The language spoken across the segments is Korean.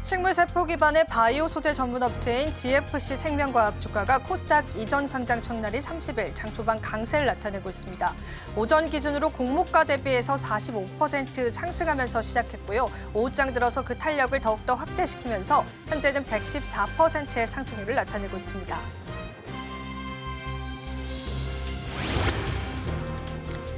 식물세포 기반의 바이오 소재 전문 업체인 GFC 생명과학 주가가 코스닥 이전 상장 첫날인 30일 장 초반 강세를 나타내고 있습니다. 오전 기준으로 공모가 대비해서 45% 상승하면서 시작했고요. 오후장 들어서 그 탄력을 더욱더 확대시키면서 현재는 114%의 상승률을 나타내고 있습니다.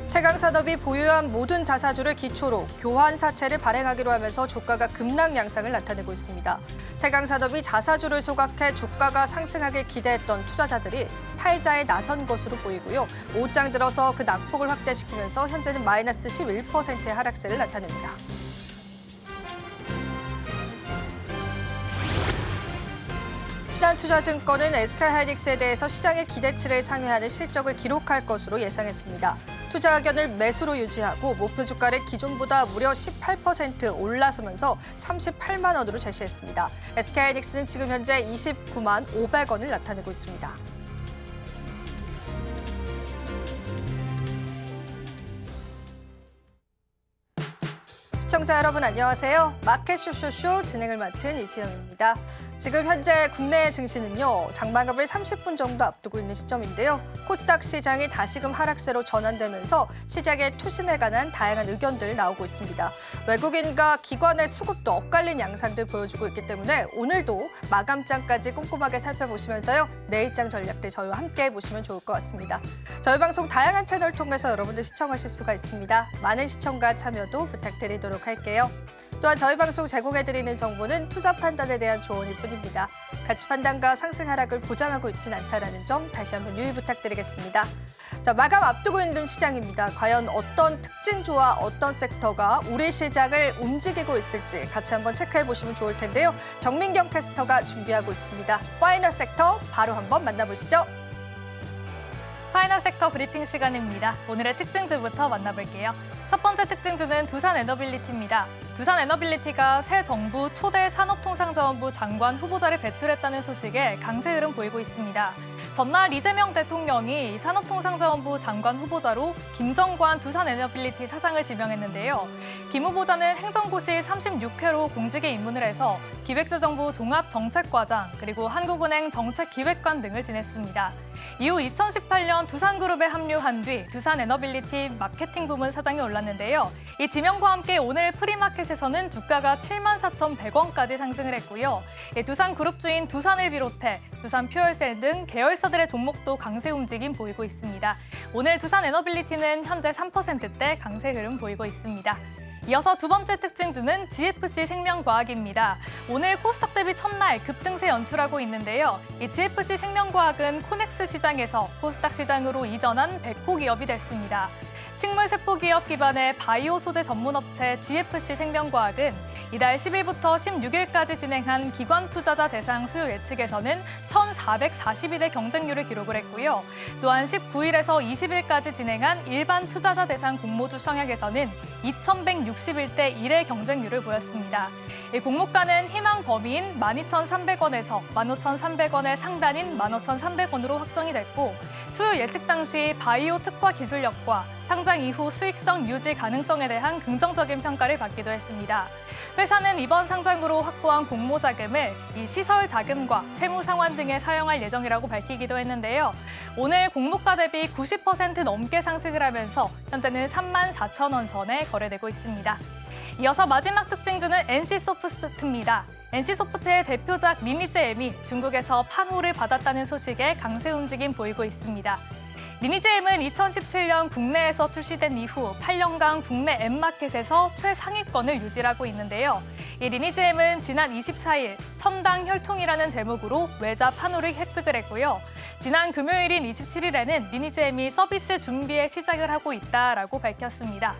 태강산업이 보유한 모든 자사주를 기초로 교환사채를 발행하기로 하면서 주가가 급락 양상을 나타내고 있습니다. 태강산업이 자사주를 소각해 주가가 상승하길 기대했던 투자자들이 팔자에 나선 것으로 보이고요. 오후장 들어서 그 낙폭을 확대시키면서 현재는 마이너스 11%의 하락세를 나타냅니다. 신한투자증권은 SK하이닉스에 대해서 시장의 기대치를 상회하는 실적을 기록할 것으로 예상했습니다. 투자 의견을 매수로 유지하고 목표 주가를 기존보다 무려 18% 올라서면서 38만 원으로 제시했습니다. SK하이닉스는 지금 현재 29만 500원을 나타내고 있습니다. 시청자 여러분 안녕하세요. 마켓 쇼쇼쇼 진행을 맡은 이지영입니다. 지금 현재 국내 증시는요. 장마감을 30분 정도 앞두고 있는 시점인데요. 코스닥 시장이 다시금 하락세로 전환되면서 시장의 투심에 관한 다양한 의견들 나오고 있습니다. 외국인과 기관의 수급도 엇갈린 양상들 보여주고 있기 때문에 오늘도 마감장까지 꼼꼼하게 살펴보시면서요. 내일장 전략들 저희와 함께 보시면 좋을 것 같습니다. 저희 방송 다양한 채널 통해서 여러분들 시청하실 수가 있습니다. 많은 시청과 참여도 부탁드리도록 할게요. 또한 저희 방송 제공해드리는 정보는 투자 판단에 대한 조언일 뿐입니다. 가치 판단과 상승 하락을 보장하고 있지는 않다는 점 다시 한번 유의 부탁드리겠습니다. 자, 마감 앞두고 있는 시장입니다. 과연 어떤 특징주와 어떤 섹터가 우리 시장을 움직이고 있을지 같이 한번 체크해 보시면 좋을 텐데요. 정민경 캐스터가 준비하고 있습니다. 파이널 섹터 바로 한번 만나보시죠. 파이널 섹터 브리핑 시간입니다. 오늘의 특징주부터 만나볼게요. 첫 번째 특징주는 두산에너빌리티입니다. 두산에너빌리티가 새 정부 초대 산업통상자원부 장관 후보자를 배출했다는 소식에 강세 흐름 보이고 있습니다. 전날 이재명 대통령이 산업통상자원부 장관 후보자로 김정관 두산에너빌리티 사장을 지명했는데요. 김 후보자는 행정고시 36회로 공직에 입문을 해서 기획재정부 종합정책과장 그리고 한국은행 정책기획관 등을 지냈습니다. 이후 2018년 두산그룹에 합류한 뒤 두산에너빌리티 마케팅 부문 사장이 올랐는데요. 이 지명과 함께 오늘 프리마켓에서는 주가가 74,100원까지 상승을 했고요. 두산그룹 주인 두산을 비롯해 두산퓨얼셀 등 계열사들의 종목도 강세 움직임 보이고 있습니다. 오늘 두산에너빌리티는 현재 3%대 강세 흐름 보이고 있습니다. 이어서 두 번째 특징주는 GFC 생명과학입니다. 오늘 코스닥 대비 첫날 급등세 연출하고 있는데요. 이 GFC 생명과학은 코넥스 시장에서 코스닥 시장으로 이전한 백호 기업이 됐습니다. 식물세포 기업 기반의 바이오 소재 전문업체 GFC 생명과학은 이달 10일부터 16일까지 진행한 기관 투자자 대상 수요 예측에서는 1,442대 경쟁률을 기록을 했고요. 또한 19일에서 20일까지 진행한 일반 투자자 대상 공모주 청약에서는 2,161대 1의 경쟁률을 보였습니다. 이 공모가는 희망 범위인 12,300원에서 15,300원의 상단인 15,300원으로 확정이 됐고 수요 예측 당시 바이오 특화 기술력과 상장 이후 수익성 유지 가능성에 대한 긍정적인 평가를 받기도 했습니다. 회사는 이번 상장으로 확보한 공모 자금을 이 시설 자금과 채무 상환 등에 사용할 예정이라고 밝히기도 했는데요. 오늘 공모가 대비 90% 넘게 상승을 하면서 현재는 34,000원 선에 거래되고 있습니다. 이어서 마지막 특징주는 NC소프트입니다. NC소프트의 대표작 리니지 M이 중국에서 판호를 받았다는 소식에 강세 움직임 보이고 있습니다. 리니지 M은 2017년 국내에서 출시된 이후 8년간 국내 M마켓에서 최상위권을 유지하고 있는데요. 이 리니지 M은 지난 24일 천당 혈통이라는 제목으로 외자 판호를 획득을 했고요. 지난 금요일인 27일에는 리니지 M이 서비스 준비에 시작을 하고 있다라고 밝혔습니다.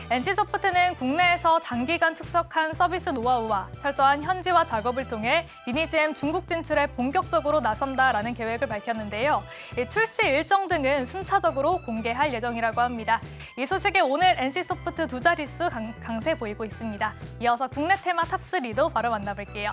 NC소프트는 국내에서 장기간 축적한 서비스 노하우와 철저한 현지화 작업을 통해 리니지 M 중국 진출에 본격적으로 나선다라는 계획을 밝혔는데요. 출시 일정 등은 순차적으로 공개할 예정이라고 합니다. 이 소식에 오늘 NC소프트 두 자릿수 강세 보이고 있습니다. 이어서 국내 테마 탑3도 바로 만나볼게요.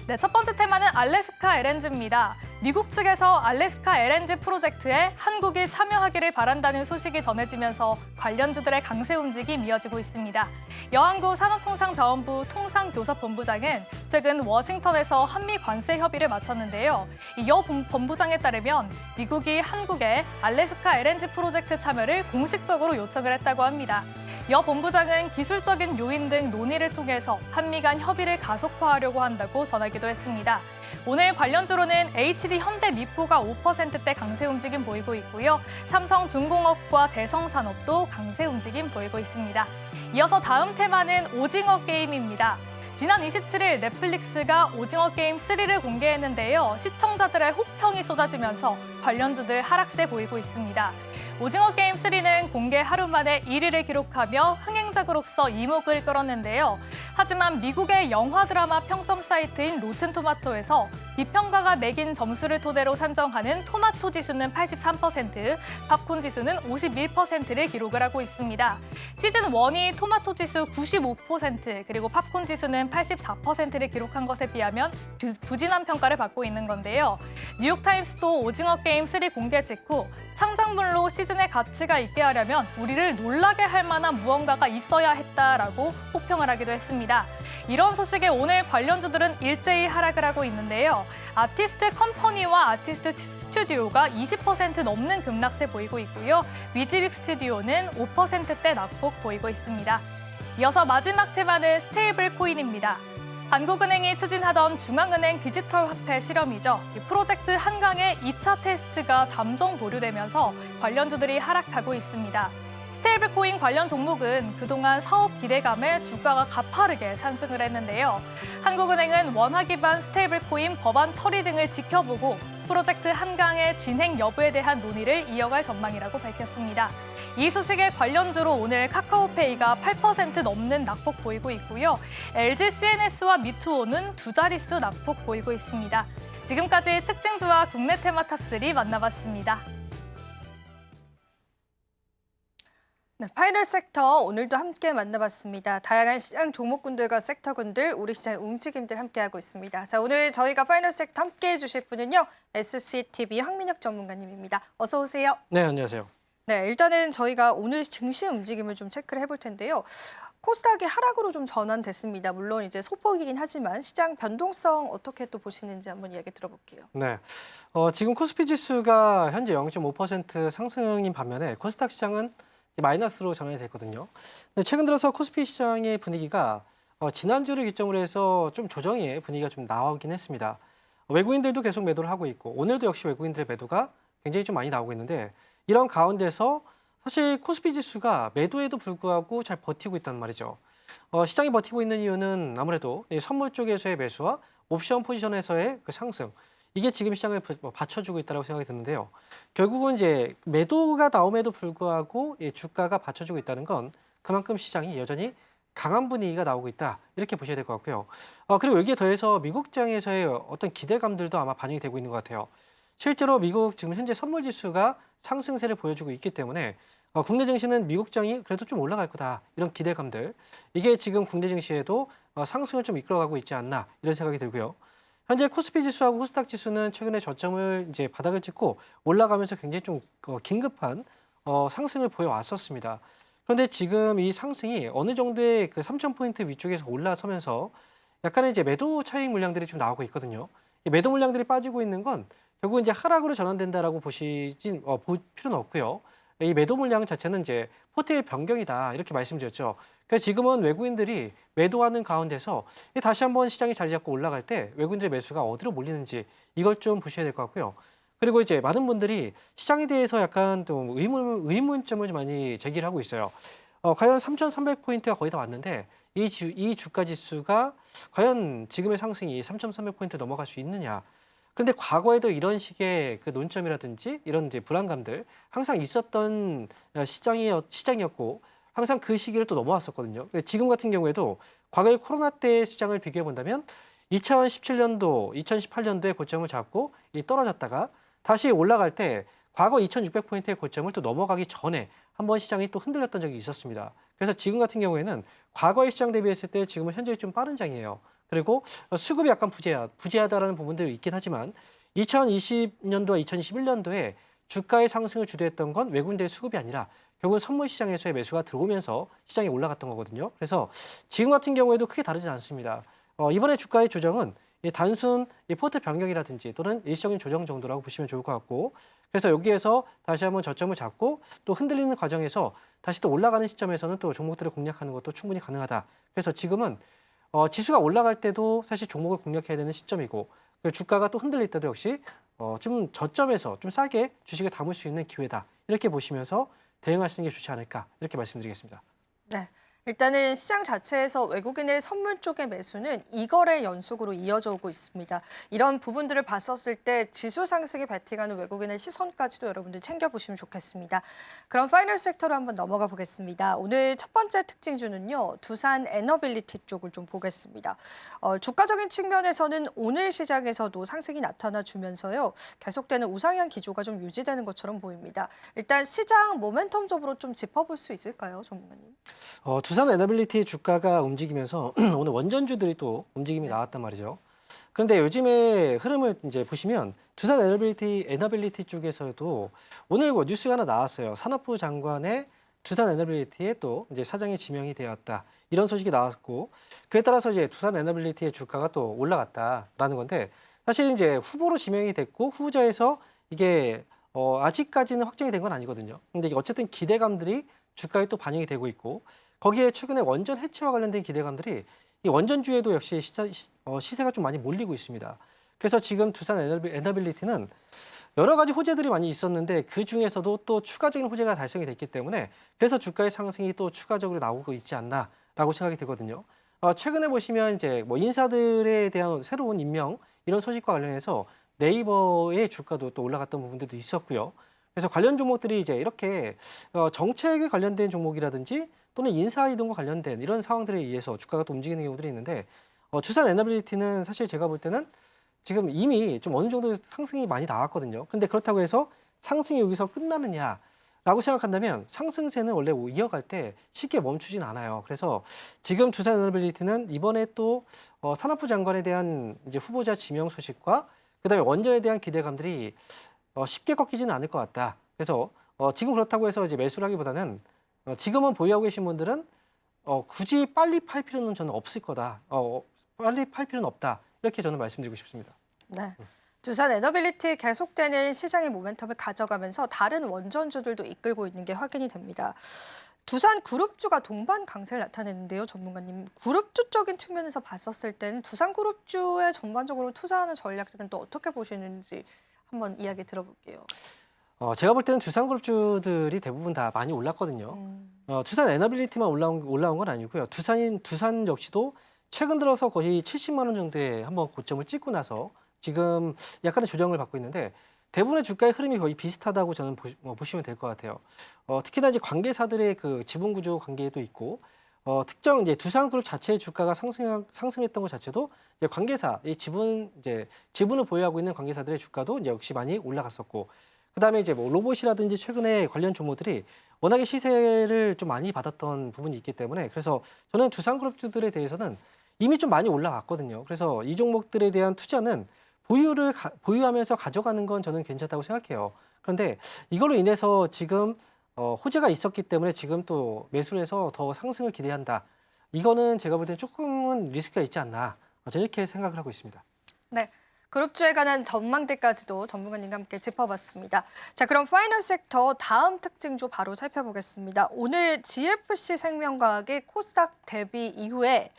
네, 첫 번째 테마는 알래스카 LNG입니다. 미국 측에서 알래스카 LNG 프로젝트에 한국이 참여하기를 바란다는 소식이 전해지면서 관련주들의 강세 움직임이 이어지고 있습니다. 여한구 산업통상자원부 통상교섭본부장은 최근 워싱턴에서 한미 관세 협의를 마쳤는데요. 여 본부장에 따르면 미국이 한국의 알래스카 LNG 프로젝트 참여를 공식적으로 요청을 했다고 합니다. 여 본부장은 기술적인 요인 등 논의를 통해서 한미 간 협의를 가속화하려고 한다고 전하기도 했습니다. 오늘 관련주로는 HD 현대미포가 5%대 강세 움직임 보이고 있고요. 삼성중공업과 대성산업도 강세 움직임 보이고 있습니다. 이어서 다음 테마는 오징어 게임입니다. 지난 27일 넷플릭스가 오징어 게임 3를 공개했는데요. 시청자들의 호평이 쏟아지면서 관련주들 하락세 보이고 있습니다. 오징어 게임 3는 공개 하루 만에 1위를 기록하며 흥행작으로서 이목을 끌었는데요. 하지만 미국의 영화 드라마 평점 사이트인 로튼토마토에서 비평가가 매긴 점수를 토대로 산정하는 토마토 지수는 83%, 팝콘 지수는 51%를 기록을 하고 있습니다. 시즌 1이 토마토 지수 95%, 그리고 팝콘 지수는 84%를 기록한 것에 비하면 부진한 평가를 받고 있는 건데요. 뉴욕타임스도 오징어 게임 3 공개 직후 창작물로 시즌의 가치가 있게 하려면 우리를 놀라게 할 만한 무언가가 있어야 했다라고 호평을 하기도 했습니다. 이런 소식에 오늘 관련주들은 일제히 하락을 하고 있는데요. 아티스트 컴퍼니와 아티스트 스튜디오가 20% 넘는 급락세 보이고 있고요. 위즈빅 스튜디오는 5%대 낙폭 보이고 있습니다. 이어서 마지막 테마는 스테이블 코인입니다. 한국은행이 추진하던 중앙은행 디지털 화폐 실험이죠. 이 프로젝트 한강의 2차 테스트가 잠정 보류되면서 관련주들이 하락하고 있습니다. 스테이블 코인 관련 종목은 그동안 사업 기대감에 주가가 가파르게 상승을 했는데요. 한국은행은 원화 기반 스테이블 코인 법안 처리 등을 지켜보고 프로젝트 한강의 진행 여부에 대한 논의를 이어갈 전망이라고 밝혔습니다. 이 소식에 관련주로 오늘 카카오페이가 8% 넘는 낙폭 보이고 있고요. LG CNS와 미투오는 두 자릿수 낙폭 보이고 있습니다. 지금까지 특징주와 국내 테마 탑3 만나봤습니다. 네, 파이널 섹터 오늘도 함께 만나봤습니다. 다양한 시장 종목군들과 섹터군들, 우리 시장의 움직임들 함께하고 있습니다. 자, 오늘 저희가 파이널 섹터 함께해 주실 분은요. SCTV 황민혁 전문가님입니다. 어서 오세요. 네, 안녕하세요. 네, 일단은 저희가 오늘 증시 움직임을 좀 체크를 해볼 텐데요. 코스닥이 하락으로 좀 전환됐습니다. 물론 이제 소폭이긴 하지만 시장 변동성 어떻게 또 보시는지 한번 이야기 들어볼게요. 네, 지금 코스피 지수가 현재 0.5% 상승인 반면에 코스닥 시장은 마이너스로 전환이 됐거든요. 근데 최근 들어서 코스피 시장의 분위기가 지난주를 기점으로 해서 좀 조정의 분위기가 좀 나오긴 했습니다. 외국인들도 계속 매도를 하고 있고 오늘도 역시 외국인들의 매도가 굉장히 좀 많이 나오고 있는데 이런 가운데서 사실 코스피 지수가 매도에도 불구하고 잘 버티고 있다는 말이죠. 시장이 버티고 있는 이유는 아무래도 선물 쪽에서의 매수와 옵션 포지션에서의 그 상승, 이게 지금 시장을 받쳐주고 있다고 생각이 드는데요. 결국은 이제 매도가 나옴에도 불구하고 주가가 받쳐주고 있다는 건 그만큼 시장이 여전히 강한 분위기가 나오고 있다, 이렇게 보셔야 될 것 같고요. 그리고 여기에 더해서 미국 시장에서의 어떤 기대감들도 아마 반영이 되고 있는 것 같아요. 실제로 미국 지금 현재 선물 지수가 상승세를 보여주고 있기 때문에 국내 증시는 미국 시장이 그래도 좀 올라갈 거다, 이런 기대감들, 이게 지금 국내 증시에도 상승을 좀 이끌어가고 있지 않나, 이런 생각이 들고요. 현재 코스피 지수하고 코스닥 지수는 최근에 저점을 이제 바닥을 찍고 올라가면서 굉장히 좀 긴급한 상승을 보여왔었습니다. 그런데 지금 이 상승이 어느 정도의 그 3,000포인트 위쪽에서 올라서면서 약간의 이제 매도 차익 물량들이 좀 나오고 있거든요. 이 매도 물량들이 빠지고 있는 건 결국 이제 하락으로 전환된다라고 볼 필요는 없고요. 이 매도 물량 자체는 이제 포트의 변경이다, 이렇게 말씀드렸죠. 그래서 지금은 외국인들이 매도하는 가운데서 다시 한번 시장이 자리 잡고 올라갈 때 외국인들의 매수가 어디로 몰리는지 이걸 좀 보셔야 될 것 같고요. 그리고 이제 많은 분들이 시장에 대해서 약간 좀 의문점을 좀 많이 제기를 하고 있어요. 과연 3,300포인트가 거의 다 왔는데 이 주가 지수가 과연 지금의 상승이 3,300포인트 넘어갈 수 있느냐. 그런데 과거에도 이런 식의 그 논점이라든지 이런 이제 불안감들 항상 있었던 시장이었고 항상 그 시기를 또 넘어왔었거든요. 지금 같은 경우에도 과거의 코로나 때 시장을 비교해 본다면 2017년도, 2018년도에 고점을 잡고 떨어졌다가 다시 올라갈 때 과거 2,600포인트의 고점을 또 넘어가기 전에 한번 시장이 또 흔들렸던 적이 있었습니다. 그래서 지금 같은 경우에는 과거의 시장 대비했을 때 지금은 현저히 좀 빠른 장이에요. 그리고 수급이 약간 부재하다라는 부분들이 있긴 하지만 2020년도와 2021년도에 주가의 상승을 주도했던 건 외국인들의 수급이 아니라 결국은 선물 시장에서의 매수가 들어오면서 시장이 올라갔던 거거든요. 그래서 지금 같은 경우에도 크게 다르지 않습니다. 이번에 주가의 조정은 이 단순 이 포트 변경이라든지 또는 일시적인 조정 정도라고 보시면 좋을 것 같고, 그래서 여기에서 다시 한번 저점을 잡고 또 흔들리는 과정에서 다시 또 올라가는 시점에서는 또 종목들을 공략하는 것도 충분히 가능하다. 그래서 지금은 지수가 올라갈 때도 사실 종목을 공략해야 되는 시점이고, 주가가 또 흔들릴 때도 역시 좀 저점에서 좀 싸게 주식을 담을 수 있는 기회다. 이렇게 보시면서 대응하시는 게 좋지 않을까 이렇게 말씀드리겠습니다. 네. 일단은 시장 자체에서 외국인의 선물 쪽의 매수는 2거래 연속으로 이어져 오고 있습니다. 이런 부분들을 봤었을 때 지수 상승에 베팅하는 외국인의 시선까지도 여러분들 챙겨보시면 좋겠습니다. 그럼 파이널 섹터로 한번 넘어가 보겠습니다. 오늘 첫 번째 특징주는요, 두산 에너빌리티 쪽을 좀 보겠습니다. 주가적인 측면에서는 오늘 시장에서도 상승이 나타나주면서요, 계속되는 우상향 기조가 좀 유지되는 것처럼 보입니다. 일단 시장 모멘텀적으로 좀 짚어볼 수 있을까요, 전문가님? 두산 에너빌리티 주가가 움직이면서 오늘 원전주들이 또 움직임이 나왔단 말이죠. 그런데 요즘에 흐름을 이제 보시면 두산 에너빌리티 쪽에서도 오늘 뭐 뉴스가 하나 나왔어요. 산업부 장관의 두산 에너빌리티에 또 이제 사장이 지명이 되었다. 이런 소식이 나왔고, 그에 따라서 이제 두산 에너빌리티의 주가가 또 올라갔다라는 건데, 사실 이제 후보로 지명이 됐고 후보자에서 이게 아직까지는 확정이 된 건 아니거든요. 근데 이게 어쨌든 기대감들이 주가에 또 반영이 되고 있고, 거기에 최근에 원전 해체와 관련된 기대감들이 이 원전주에도 역시 시세가 좀 많이 몰리고 있습니다. 그래서 지금 두산 에너빌리티는 여러 가지 호재들이 많이 있었는데 그 중에서도 또 추가적인 호재가 달성이 됐기 때문에 그래서 주가의 상승이 또 추가적으로 나오고 있지 않나라고 생각이 되거든요. 최근에 보시면 이제 뭐 인사들에 대한 새로운 임명 이런 소식과 관련해서 네이버의 주가도 또 올라갔던 부분들도 있었고요. 그래서 관련 종목들이 이제 이렇게 정책에 관련된 종목이라든지 또는 인사 이동과 관련된 이런 상황들에 의해서 주가가 또 움직이는 경우들이 있는데, 두산 에너빌리티는 사실 제가 볼 때는 지금 이미 좀 어느 정도 상승이 많이 나왔거든요. 그런데 그렇다고 해서 상승이 여기서 끝나느냐라고 생각한다면 상승세는 원래 이어갈 때 쉽게 멈추진 않아요. 그래서 지금 두산 에너빌리티는 이번에 또 산업부 장관에 대한 이제 후보자 지명 소식과 그다음에 원전에 대한 기대감들이 쉽게 꺾이지는 않을 것 같다. 그래서 지금 그렇다고 해서 이제 매수를 하기보다는 지금은 보유하고 계신 분들은 굳이 빨리 팔 필요는 저는 없을 거다. 빨리 팔 필요는 없다. 이렇게 저는 말씀드리고 싶습니다. 네. 두산 에너빌리티 계속되는 시장의 모멘텀을 가져가면서 다른 원전주들도 이끌고 있는 게 확인이 됩니다. 두산 그룹주가 동반 강세를 나타냈는데요, 전문가님. 그룹주적인 측면에서 봤었을 때는 두산 그룹주에 전반적으로 투자하는 전략들은 또 어떻게 보시는지 한번 이야기 들어볼게요. 제가 볼 때는 두산그룹주들이 대부분 다 많이 올랐거든요. 두산 에너빌리티만 올라온 건 아니고요. 두산 역시도 최근 들어서 거의 70만 원 정도의 한번 고점을 찍고 나서 지금 약간의 조정을 받고 있는데, 대부분의 주가의 흐름이 거의 비슷하다고 저는 보시면 될 것 같아요. 특히나 이제 관계사들의 그 지분 구조 관계도 있고, 특정 이제 두산그룹 자체의 주가가 상승했던 것 자체도 이제 관계사, 이 지분을 보유하고 있는 관계사들의 주가도 이제 역시 많이 올라갔었고, 그다음에 이제 뭐 로봇이라든지 최근에 관련 종목들이 워낙에 시세를 좀 많이 받았던 부분이 있기 때문에, 그래서 저는 두산그룹주들에 대해서는 이미 좀 많이 올라갔거든요. 그래서 이 종목들에 대한 투자는 보유하면서 가져가는 건 저는 괜찮다고 생각해요. 그런데 이걸로 인해서 지금 호재가 있었기 때문에 지금 또 매수를 해서 더 상승을 기대한다. 이거는 제가 볼 때는 조금은 리스크가 있지 않나. 저는 이렇게 생각을 하고 있습니다. 네. 그룹주에 관한 전망들까지도 전문가님과 함께 짚어봤습니다. 자, 그럼 파이널 섹터 다음 특징주 바로 살펴보겠습니다. 오늘 GFC 생명과학의 코스닥 대비 이후에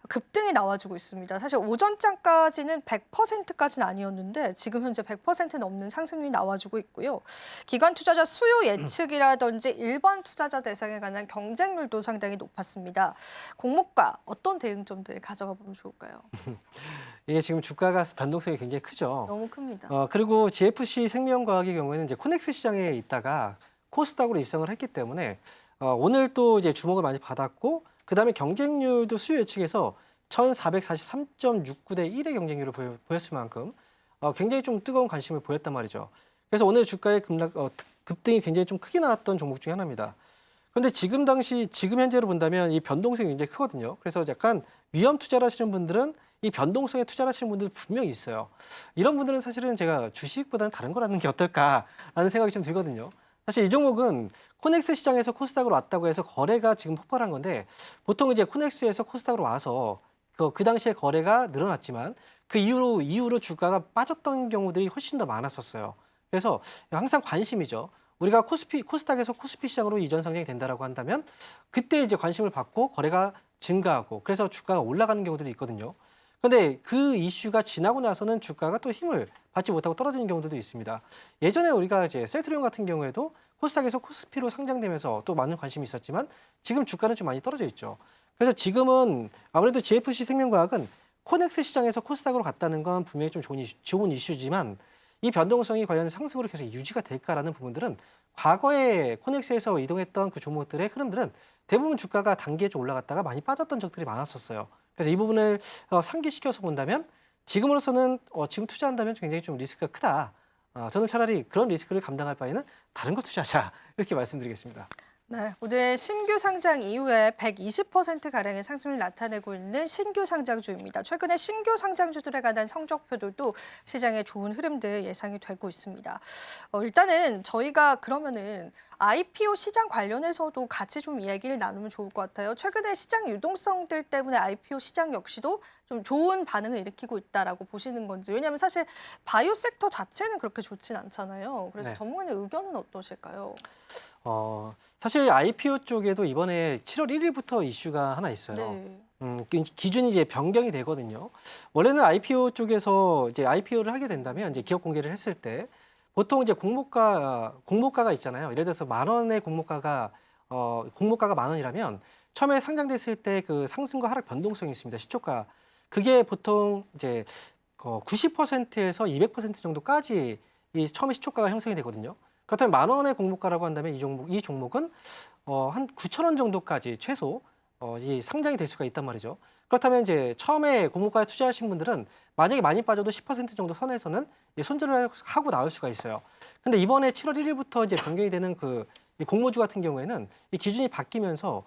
급등이 나와주고 있습니다. 사실 오전장까지는 100%까지는 아니었는데 지금 현재 100% 넘는 상승률이 나와주고 있고요. 기관 투자자 수요 예측이라든지 일반 투자자 대상에 관한 경쟁률도 상당히 높았습니다. 공모가 어떤 대응점들 가져가 보면 좋을까요? 이게 지금 주가가 변동성이 굉장히 크죠. 너무 큽니다. 그리고 GFC 생명과학의 경우에는 이제 코넥스 시장에 있다가 코스닥으로 입성을 했기 때문에 오늘 또 이제 주목을 많이 받았고, 그다음에 경쟁률도 수요 예측에서 1443.69대 1의 경쟁률을 보였을 만큼 굉장히 좀 뜨거운 관심을 보였단 말이죠. 그래서 오늘 주가의 급등이 굉장히 좀 크게 나왔던 종목 중에 하나입니다. 그런데 지금 현재로 본다면 이 변동성이 굉장히 크거든요. 그래서 약간 위험 투자를 하시는 분들은 이 변동성에 투자를 하시는 분들 분명히 있어요. 이런 분들은 사실은 제가 주식보다는 다른 걸 하는 게 어떨까라는 생각이 좀 들거든요. 사실 이 종목은 코넥스 시장에서 코스닥으로 왔다고 해서 거래가 지금 폭발한 건데 보통 이제 코넥스에서 코스닥으로 와서 그 당시에 거래가 늘어났지만 그 이후로 주가가 빠졌던 경우들이 훨씬 더 많았었어요. 그래서 항상 관심이죠. 우리가 코스닥에서 코스피 시장으로 이전 상장이 된다라고 한다면 그때 이제 관심을 받고 거래가 증가하고 그래서 주가가 올라가는 경우들이 있거든요. 그런데 그 이슈가 지나고 나서는 주가가 또 힘을 받지 못하고 떨어지는 경우들도 있습니다. 예전에 우리가 이제 셀트리온 같은 경우에도 코스닥에서 코스피로 상장되면서 또 많은 관심이 있었지만 지금 주가는 좀 많이 떨어져 있죠. 그래서 지금은 아무래도 GFC 생명과학은 코넥스 시장에서 코스닥으로 갔다는 건 분명히 좀 좋은 이슈지만 이 변동성이 과연 상승으로 계속 유지가 될까라는 부분들은 과거에 코넥스에서 이동했던 그 종목들의 흐름들은 대부분 주가가 단기에 좀 올라갔다가 많이 빠졌던 적들이 많았었어요. 그래서 이 부분을 상기시켜서 본다면 지금으로서는 지금 투자한다면 굉장히 좀 리스크가 크다. 저는 차라리 그런 리스크를 감당할 바에는 다른 거 투자하자 이렇게 말씀드리겠습니다. 네, 오늘 신규 상장 이후에 120%가량의 상승을 나타내고 있는 신규 상장주입니다. 최근에 신규 상장주들에 관한 성적표들도 시장에 좋은 흐름들 예상이 되고 있습니다. 일단은 저희가 그러면은 IPO 시장 관련해서도 같이 좀 얘기를 나누면 좋을 것 같아요. 최근에 시장 유동성들 때문에 IPO 시장 역시도 좀 좋은 반응을 일으키고 있다라고 보시는 건지. 왜냐하면 사실 바이오 섹터 자체는 그렇게 좋진 않잖아요. 그래서 네. 전문가님 의견은 어떠실까요? 사실 IPO 쪽에도 이번에 7월 1일부터 이슈가 하나 있어요. 네. 기준이 이제 변경이 되거든요. 원래는 IPO 쪽에서 이제 IPO를 하게 된다면 이제 기업 공개를 했을 때 보통 이제 공모가가 있잖아요. 예를 들어서 10,000원의 공모가가 10,000원이라면 처음에 상장됐을 때 그 상승과 하락 변동성이 있습니다. 시초가. 그게 보통 이제 90%에서 200% 정도까지 이 처음에 시초가가 형성이 되거든요. 그렇다면 10,000원의 공모가라고 한다면 이 종목은 한 9,000원 정도까지 최소 이 상장이 될 수가 있단 말이죠. 그렇다면 이제 처음에 공모가에 투자하신 분들은 만약에 많이 빠져도 10% 정도 선에서는 손절을 하고 나올 수가 있어요. 근데 이번에 7월 1일부터 이제 변경이 되는 이 공모주 같은 경우에는 이 기준이 바뀌면서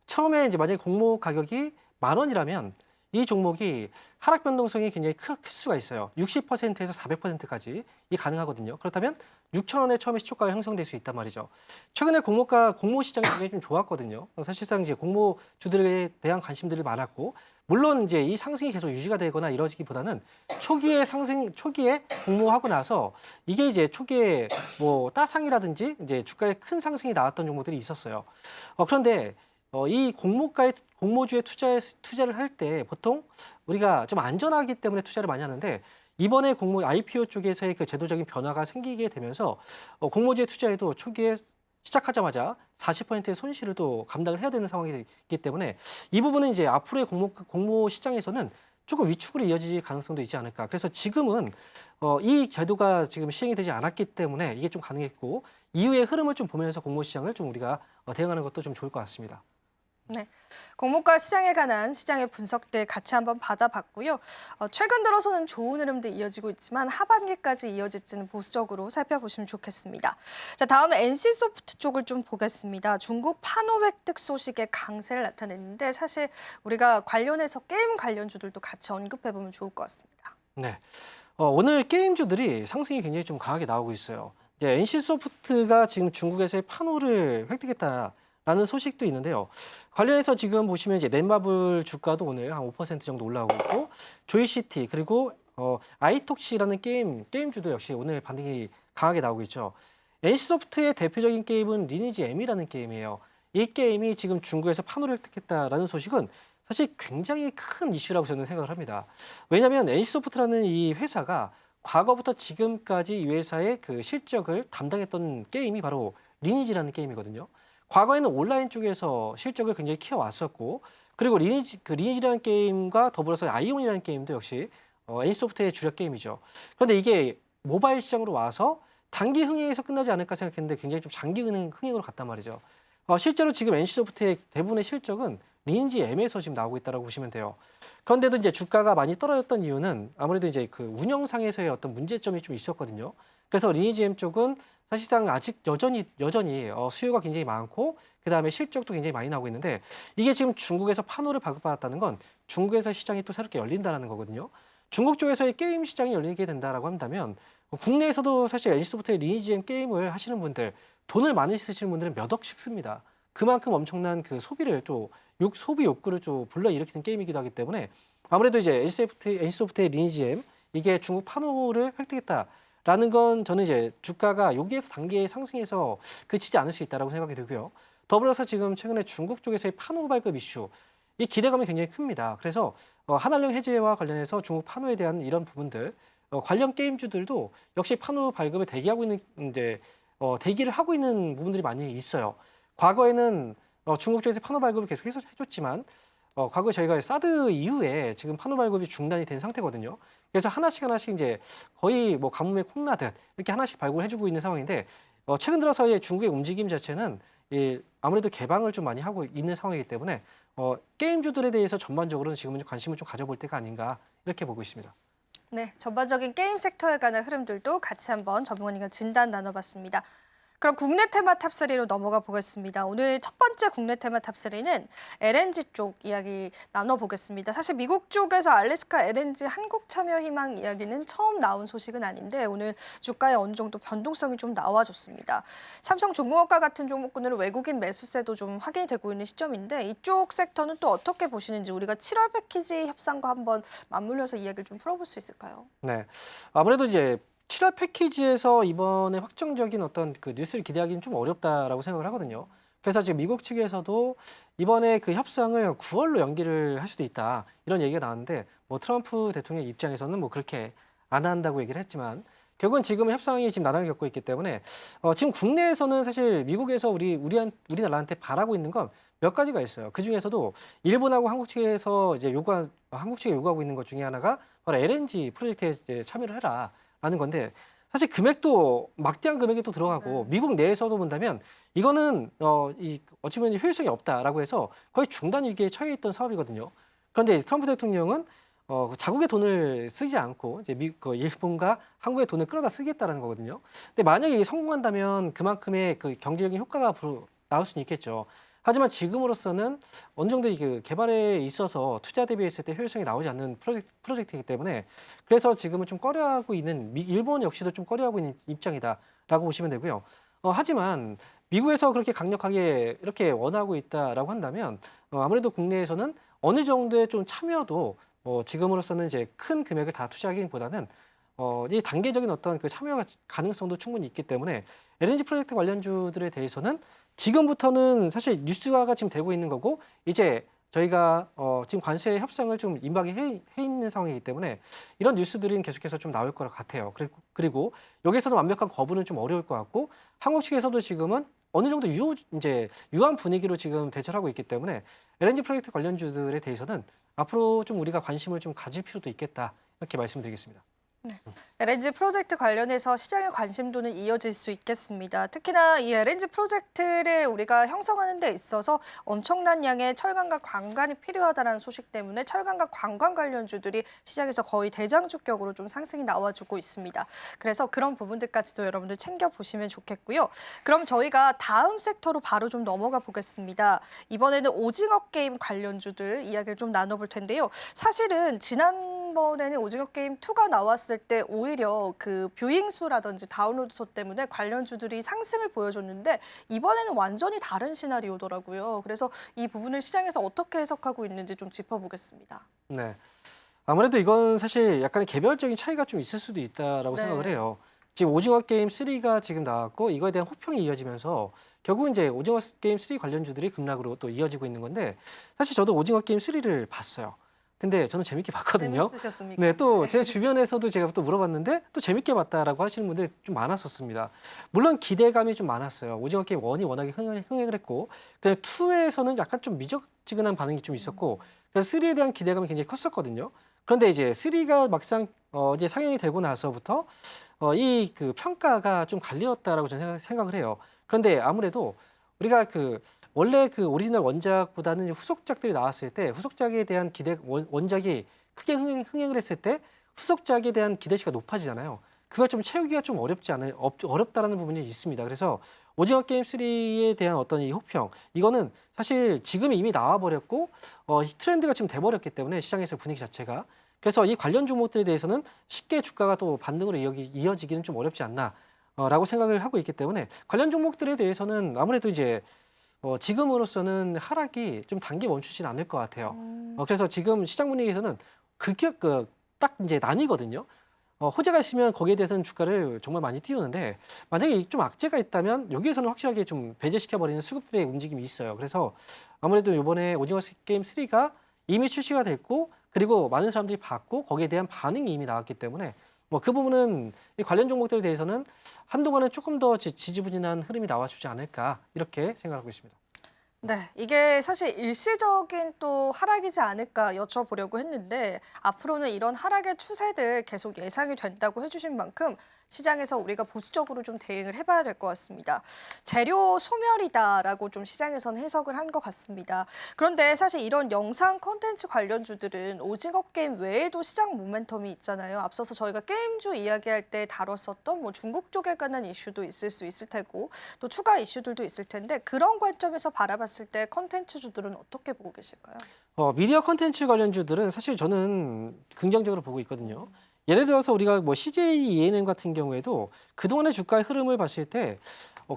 처음에 이제 만약에 공모 가격이 10,000원이라면 이 종목이 하락 변동성이 굉장히 클 수가 있어요. 60%에서 400%까지 이 가능하거든요. 그렇다면 6,000원에 처음에 시초가가 형성될 수 있단 말이죠. 최근에 공모 시장이 굉장히 좀 좋았거든요. 사실상 이제 공모주들에 대한 관심들이 많았고, 물론 이제 이 상승이 계속 유지가 되거나 이러지기보다는 초기에 공모하고 나서 이게 이제 초기에 뭐 따상이라든지 이제 주가에 큰 상승이 나왔던 종목들이 있었어요. 그런데 이 공모주에 투자를 할 때 보통 우리가 좀 안전하기 때문에 투자를 많이 하는데 이번에 IPO 쪽에서의 그 제도적인 변화가 생기게 되면서 공모주에 투자해도 초기에 시작하자마자 40%의 손실을 또 감당을 해야 되는 상황이기 때문에 이 부분은 이제 앞으로의 공모 시장에서는 조금 위축으로 이어질 가능성도 있지 않을까. 그래서 지금은 이 제도가 지금 시행이 되지 않았기 때문에 이게 좀 가능했고 이후의 흐름을 좀 보면서 공모 시장을 좀 우리가 대응하는 것도 좀 좋을 것 같습니다. 네, 공모가 시장에 관한 시장의 분석들 같이 한번 받아봤고요. 최근 들어서는 좋은 흐름도 이어지고 있지만 하반기까지 이어질지는 보수적으로 살펴보시면 좋겠습니다. 자, 다음 NC소프트 쪽을 좀 보겠습니다. 중국 판호 획득 소식에 강세를 나타냈는데 사실 우리가 관련해서 게임 관련주들도 같이 언급해보면 좋을 것 같습니다. 네, 오늘 게임주들이 상승이 굉장히 좀 강하게 나오고 있어요. 이제 NC소프트가 지금 중국에서의 판호를 획득했다라는 소식도 있는데요. 관련해서 지금 보시면 이제 넷마블 주가도 오늘 한 5% 정도 올라오고 있고 조이시티 그리고 아이톡시라는 게임주도 역시 오늘 반등이 강하게 나오고 있죠. NC소프트의 대표적인 게임은 리니지 M이라는 게임이에요. 이 게임이 지금 중국에서 판호를 획득했다라는 소식은 사실 굉장히 큰 이슈라고 저는 생각을 합니다. 왜냐하면 NC소프트라는 이 회사가 과거부터 지금까지 이 회사의 그 실적을 담당했던 게임이 바로 리니지라는 게임이거든요. 과거에는 온라인 쪽에서 실적을 굉장히 키워왔었고, 그리고 리니지라는 게임과 더불어서 아이온이라는 게임도 역시 NC소프트의 주력 게임이죠. 그런데 이게 모바일 시장으로 와서 단기 흥행에서 끝나지 않을까 생각했는데 굉장히 좀 장기 흥행으로 갔단 말이죠. 실제로 지금 NC소프트의 대부분의 실적은 리니지 M에서 지금 나오고 있다고 보시면 돼요. 그런데도 이제 주가가 많이 떨어졌던 이유는 아무래도 이제 그 운영상에서의 어떤 문제점이 좀 있었거든요. 그래서 리니지 M 쪽은 사실상 아직 여전히 수요가 굉장히 많고 그다음에 실적도 굉장히 많이 나오고 있는데 이게 지금 중국에서 판호를 발급받았다는 건 중국에서 시장이 또 새롭게 열린다는 거거든요. 중국 쪽에서의 게임 시장이 열리게 된다라고 한다면 국내에서도 사실 NC소프트의 리니지 M 게임을 하시는 분들 돈을 많이 쓰시는 분들은 몇 억씩 씁니다. 그만큼 엄청난 그 소비를 소비 욕구를 불러일으키는 게임이기도 하기 때문에 아무래도 이제 NC소프트의 리니지엠 이게 중국 판호를 획득했다라는 건 저는 이제 주가가 여기에서 단계 상승해서 그치지 않을 수 있다라고 생각이 들고요. 더불어서 지금 최근에 중국 쪽에서의 판호 발급 이슈 이 기대감이 굉장히 큽니다. 그래서 한알령 해제와 관련해서 중국 판호에 대한 이런 부분들 관련 게임주들도 역시 판호 발급을 대기하고 있는 대기를 하고 있는 부분들이 많이 있어요. 과거에는 중국 쪽에서 판호 발급을 계속 해줬지만 과거에 저희가 사드 이후에 지금 판호 발급이 중단이 된 상태거든요. 그래서 하나씩 이제 거의 뭐 가뭄에 콩나듯 이렇게 하나씩 발굴해주고 있는 상황인데 최근 들어서의 중국의 움직임 자체는 아무래도 개방을 좀 많이 하고 있는 상황이기 때문에 게임주들에 대해서 전반적으로는 지금은 관심을 좀 가져볼 때가 아닌가 이렇게 보고 있습니다. 네, 전반적인 게임 섹터에 관한 흐름들도 같이 한번 전문가님과 진단 나눠봤습니다. 그럼 국내 테마 탑3로 넘어가 보겠습니다. 오늘 첫 번째 국내 테마 탑3는 LNG 쪽 이야기 나눠보겠습니다. 사실 미국 쪽에서 알래스카 LNG 한국 참여 희망 이야기는 처음 나온 소식은 아닌데 오늘 주가에 어느 정도 변동성이 좀 나와줬습니다. 삼성중공업과 같은 종목군으로 외국인 매수세도 좀 확인이 되고 있는 시점인데 이쪽 섹터는 또 어떻게 보시는지 우리가 7월 패키지 협상과 한번 맞물려서 이야기를 좀 풀어볼 수 있을까요? 네, 아무래도 이제 7월 패키지에서 이번에 확정적인 어떤 그 뉴스를 기대하기는 좀 어렵다라고 생각을 하거든요. 그래서 지금 미국 측에서도 이번에 그 협상을 9월로 연기를 할 수도 있다 이런 얘기가 나왔는데 뭐 트럼프 대통령 입장에서는 뭐 그렇게 안 한다고 얘기를 했지만 결국은 지금 협상이 지금 난항을 겪고 있기 때문에 지금 국내에서는 사실 미국에서 우리나라한테 바라고 있는 건 몇 가지가 있어요. 그 중에서도 일본하고 한국 측에서 이제 한국 측에 요구하고 있는 것 중에 하나가 바로 LNG 프로젝트에 이제 참여를 해라. 라는 건데 사실 금액도 막대한 금액이 또 들어가고 미국 내에서도 본다면 이거는 어찌 보면 효율성이 없다라고 해서 거의 중단 위기에 처해 있던 사업이거든요. 그런데 트럼프 대통령은 자국의 돈을 쓰지 않고 이제 일본과 한국의 돈을 끌어다 쓰겠다라는 거거든요. 근데 만약에 이게 성공한다면 그만큼의 그 경제적인 효과가 나올 수는 있겠죠. 하지만 지금으로서는 어느 정도 그 개발에 있어서 투자 대비했을 때 효율성이 나오지 않는 프로젝트이기 때문에 그래서 지금은 좀 꺼려하고 있는 일본 역시도 좀 꺼려하고 있는 입장이다라고 보시면 되고요. 하지만 미국에서 그렇게 강력하게 이렇게 원하고 있다라고 한다면 아무래도 국내에서는 어느 정도의 좀 참여도 지금으로서는 이제 큰 금액을 다 투자하기보다는 이 단계적인 어떤 그 참여 가능성도 충분히 있기 때문에 LNG 프로젝트 관련주들에 대해서는 지금부터는 사실 뉴스화가 지금 되고 있는 거고 이제 저희가 지금 관세 협상을 좀 임박에 해 있는 상황이기 때문에 이런 뉴스들은 계속해서 좀 나올 것 같아요. 그리고 여기서도 완벽한 거부는 좀 어려울 것 같고 한국 측에서도 지금은 어느 정도 유한 분위기로 지금 대처하고 있기 때문에 LNG 프로젝트 관련주들에 대해서는 앞으로 좀 우리가 관심을 좀 가질 필요도 있겠다 이렇게 말씀드리겠습니다. 네. LNG 프로젝트 관련해서 시장의 관심도는 이어질 수 있겠습니다. 특히나 이 LNG 프로젝트를 우리가 형성하는 데 있어서 엄청난 양의 철강과 관광이 필요하다는 소식 때문에 철강과 관광 관련주들이 시장에서 거의 대장주격으로 좀 상승이 나와주고 있습니다. 그래서 그런 부분들까지도 여러분들 챙겨보시면 좋겠고요. 그럼 저희가 다음 섹터로 바로 좀 넘어가 보겠습니다. 이번에는 오징어 게임 관련주들 이야기를 좀 나눠볼 텐데요. 사실은 지난번에는 오징어 게임 2가 나왔을 때 오히려 그 뷰잉 수라든지 다운로드 수 때문에 관련주들이 상승을 보여줬는데 이번에는 완전히 다른 시나리오더라고요. 그래서 이 부분을 시장에서 어떻게 해석하고 있는지 좀 짚어보겠습니다. 네. 아무래도 이건 사실 약간의 개별적인 차이가 좀 있을 수도 있다라고 네. 생각을 해요. 지금 오징어 게임 3가 지금 나왔고 이거에 대한 호평이 이어지면서 결국은 이제 오징어 게임 3 관련주들이 급락으로 또 이어지고 있는 건데 사실 저도 오징어 게임 3를 봤어요. 근데 저는 재밌게 봤거든요. 재밌으셨습니까? 네, 또 제 주변에서도 제가 또 물어봤는데 또 재밌게 봤다라고 하시는 분들이 좀 많았었습니다. 물론 기대감이 좀 많았어요. 오징어 게임 1이 워낙에 흥행을 했고 그다음에 2에서는 약간 좀 미적지근한 반응이 좀 있었고 그래서 3에 대한 기대감이 굉장히 컸었거든요. 그런데 이제 3가 막상 이제 상영이 되고 나서부터 이 그 평가가 좀 갈리었다라고 저는 생각을 해요. 그런데 아무래도 우리가 원래 그 오리지널 원작보다는 후속작들이 나왔을 때 후속작에 대한 원작이 크게 흥행을 했을 때 후속작에 대한 기대치가 높아지잖아요. 그걸 좀 채우기가 좀 어렵다라는 부분이 있습니다. 그래서 오징어 게임 3에 대한 어떤 이 호평 이거는 사실 지금 이미 나와버렸고 트렌드가 지금 돼버렸기 때문에 시장에서 분위기 자체가 그래서 이 관련 종목들에 대해서는 쉽게 주가가 또 반등으로 이어지기는 좀 어렵지 않나. 라고 생각을 하고 있기 때문에 관련 종목들에 대해서는 아무래도 이제 지금으로서는 하락이 좀 단기 멈추진 않을 것 같아요. 그래서 지금 시장 분위기에서는 딱 이제 나뉘거든요. 호재가 있으면 거기에 대해서는 주가를 정말 많이 띄우는데 만약에 좀 악재가 있다면 여기에서는 확실하게 좀 배제시켜버리는 수급들의 움직임이 있어요. 그래서 아무래도 이번에 오징어 게임 3가 이미 출시가 됐고 그리고 많은 사람들이 봤고 거기에 대한 반응이 이미 나왔기 때문에 그 부분은 이 관련 종목들에 대해서는 한동안은 조금 더 지지부진한 흐름이 나와주지 않을까 이렇게 생각하고 있습니다. 네, 이게 사실 일시적인 또 하락이지 않을까 여쭤보려고 했는데 앞으로는 이런 하락의 추세들 계속 예상이 된다고 해주신 만큼 시장에서 우리가 보수적으로 좀 대응을 해봐야 될 것 같습니다. 재료 소멸이다라고 좀 시장에서는 해석을 한 것 같습니다. 그런데 사실 이런 영상 콘텐츠 관련주들은 오징어 게임 외에도 시장 모멘텀이 있잖아요. 앞서서 저희가 게임주 이야기할 때 다뤘었던 뭐 중국 쪽에 관한 이슈도 있을 수 있을 테고 또 추가 이슈들도 있을 텐데 그런 관점에서 바라봤을 때 콘텐츠주들은 어떻게 보고 계실까요? 미디어 콘텐츠 관련주들은 사실 저는 긍정적으로 보고 있거든요. 예를 들어서 우리가 뭐 CJ ENM 같은 경우에도 그동안의 주가의 흐름을 봤을 때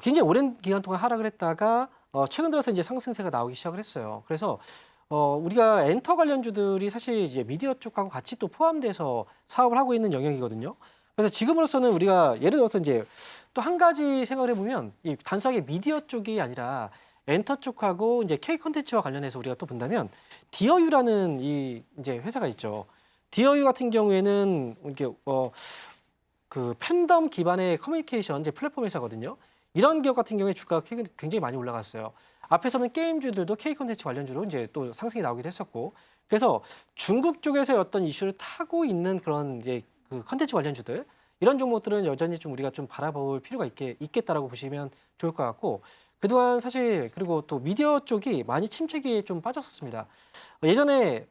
굉장히 오랜 기간 동안 하락을 했다가 최근 들어서 이제 상승세가 나오기 시작을 했어요. 그래서 우리가 엔터 관련주들이 사실 이제 미디어 쪽하고 같이 또 포함돼서 사업을 하고 있는 영역이거든요. 그래서 지금으로서는 우리가 예를 들어서 이제 또 한 가지 생각을 해보면 이 단순하게 미디어 쪽이 아니라 엔터 쪽하고 이제 K 콘텐츠와 관련해서 우리가 또 본다면 디어유라는 이 이제 회사가 있죠. 디어유 같은 경우에는 이게 그 팬덤 기반의 커뮤니케이션 이제 플랫폼 회사거든요. 이런 기업 같은 경우에 주가가 굉장히 많이 올라갔어요. 앞에서는 게임주들도 K 콘텐츠 관련주로 이제 또 상승이 나오기도 했었고, 그래서 중국 쪽에서의 어떤 이슈를 타고 있는 그런 이제 그 콘텐츠 관련주들 이런 종목들은 여전히 좀 우리가 좀 바라볼 필요가 있겠다라고 보시면 좋을 것 같고. 그동안 사실 그리고 또 미디어 쪽이 많이 침체기에 좀 빠졌었습니다. 예전에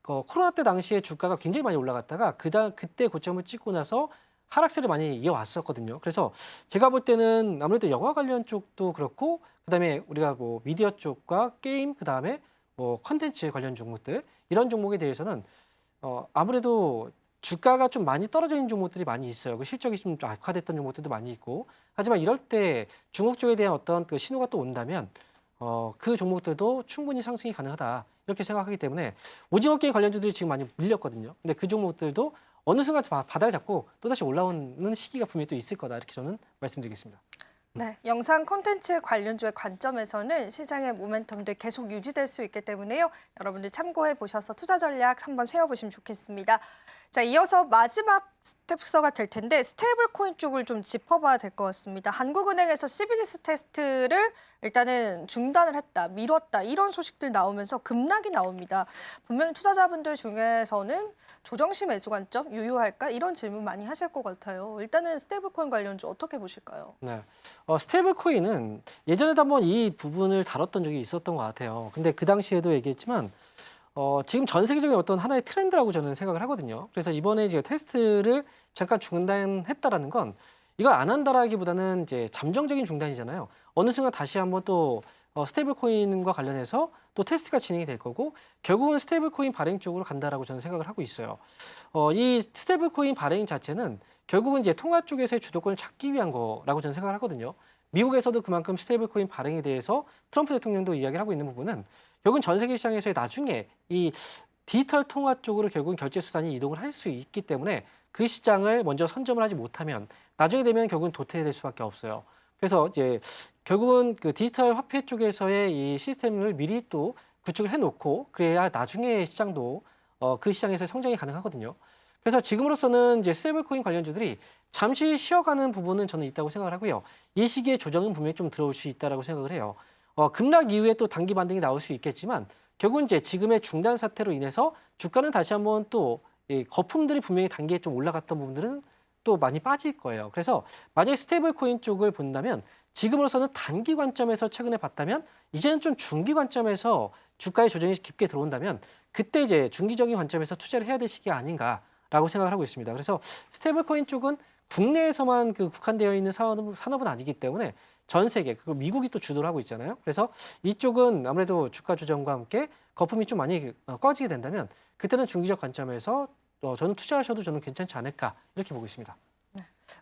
코로나 때 당시에 주가가 굉장히 많이 올라갔다가 그때 고점을 찍고 나서 하락세를 많이 이어왔었거든요. 그래서 제가 볼 때는 아무래도 영화 관련 쪽도 그렇고 그다음에 우리가 뭐 미디어 쪽과 게임 그다음에 뭐 컨텐츠 관련 종목들 이런 종목에 대해서는 아무래도 주가가 좀 많이 떨어져 있는 종목들이 많이 있어요. 그 실적이 좀 악화됐던 종목들도 많이 있고. 하지만 이럴 때 중국 쪽에 대한 어떤 그 신호가 또 온다면 그 종목들도 충분히 상승이 가능하다. 이렇게 생각하기 때문에 오징어 게임 관련주들이 지금 많이 밀렸거든요. 근데 그 종목들도 어느 순간 바닥을 잡고 또다시 올라오는 시기가 분명히 또 있을 거다. 이렇게 저는 말씀드리겠습니다. 네, 영상 콘텐츠 관련주의 관점에서는 시장의 모멘텀들 계속 유지될 수 있기 때문에요. 여러분들 참고해 보셔서 투자 전략 한번 세워보시면 좋겠습니다. 자, 이어서 마지막 스텝서가 될 텐데 스테이블 코인 쪽을 좀 짚어봐야 될 것 같습니다. 한국은행에서 CBDC 테스트를 일단은 중단을 했다, 미뤘다 이런 소식들 나오면서 급락이 나옵니다. 분명히 투자자분들 중에서는 조정시 매수 관점 유효할까 이런 질문 많이 하실 것 같아요. 일단은 스테이블 코인 관련주 어떻게 보실까요? 네, 스테이블 코인은 예전에도 한번 이 부분을 다뤘던 적이 있었던 것 같아요. 근데 그 당시에도 얘기했지만 지금 전 세계적인 어떤 하나의 트렌드라고 저는 생각을 하거든요. 그래서 이번에 이제 테스트를 잠깐 중단했다라는 건 이걸 안 한다라기보다는 이제 잠정적인 중단이잖아요. 어느 순간 다시 한번 또 스테이블 코인과 관련해서 또 테스트가 진행이 될 거고 결국은 스테이블 코인 발행 쪽으로 간다라고 저는 생각을 하고 있어요. 이 스테이블 코인 발행 자체는 결국은 이제 통화 쪽에서의 주도권을 잡기 위한 거라고 저는 생각을 하거든요. 미국에서도 그만큼 스테이블 코인 발행에 대해서 트럼프 대통령도 이야기를 하고 있는 부분은 결국은 전 세계 시장에서의 나중에 이 디지털 통화 쪽으로 결국은 결제 수단이 이동을 할 수 있기 때문에 그 시장을 먼저 선점을 하지 못하면 나중에 되면 결국은 도태될 수밖에 없어요. 그래서 이제 결국은 그 디지털 화폐 쪽에서의 이 시스템을 미리 또 구축을 해놓고 그래야 나중에 시장도 그 시장에서 성장이 가능하거든요. 그래서 지금으로서는 이제 스테이블코인 관련주들이 잠시 쉬어가는 부분은 저는 있다고 생각을 하고요. 이 시기에 조정은 분명히 좀 들어올 수 있다라고 생각을 해요. 급락 이후에 또 단기 반등이 나올 수 있겠지만 결국은 이제 지금의 중단 사태로 인해서 주가는 다시 한번 또 이 거품들이 분명히 단기에 좀 올라갔던 부분들은 또 많이 빠질 거예요. 그래서 만약에 스테이블 코인 쪽을 본다면 지금으로서는 단기 관점에서 최근에 봤다면 이제는 좀 중기 관점에서 주가의 조정이 깊게 들어온다면 그때 이제 중기적인 관점에서 투자를 해야 될 시기가 아닌가라고 생각을 하고 있습니다. 그래서 스테이블 코인 쪽은 국내에서만 그 국한되어 있는 산업은 아니기 때문에 전 세계, 그리고 미국이 또 주도를 하고 있잖아요. 그래서 이쪽은 아무래도 주가 조정과 함께 거품이 좀 많이 꺼지게 된다면 그때는 중기적 관점에서 저는 투자하셔도 저는 괜찮지 않을까 이렇게 보고 있습니다.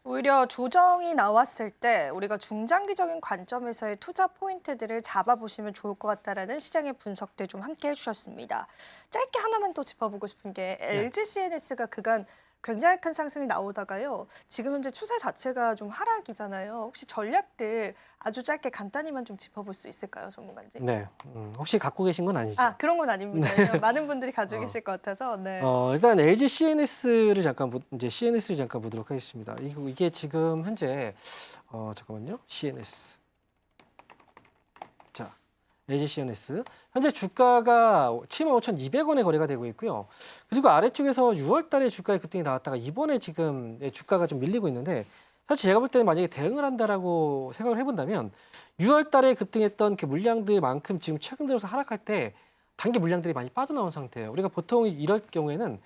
오히려 조정이 나왔을 때 우리가 중장기적인 관점에서의 투자 포인트들을 잡아보시면 좋을 것 같다라는 시장의 분석들 좀 함께 해주셨습니다. 짧게 하나만 또 짚어보고 싶은 게 LG CNS가 그간 굉장히 큰 상승이 나오다가요. 지금 현재 추세 자체가 좀 하락이잖아요. 혹시 전략들 아주 짧게 간단히만 좀 짚어볼 수 있을까요, 전문가님? 네. 혹시 갖고 계신 건 아니죠? 아, 그런 건 아닙니다. 많은 분들이 가지고 계실 것 같아서. 네. 일단 LG CNS를 잠깐 보도록 하겠습니다. 이게 지금 현재 잠깐만요. CNS. 자, LG CNS. 현재 주가가 75,200원에 거래가 되고 있고요. 그리고 아래쪽에서 6월 달에 주가의 급등이 나왔다가 이번에 지금 주가가 좀 밀리고 있는데 사실 제가 볼 때는 만약에 대응을 한다라고 생각을 해본다면 6월 달에 급등했던 그 물량들만큼 지금 최근 들어서 하락할 때 단기 물량들이 많이 빠져나온 상태예요. 우리가 보통 이럴 경우에는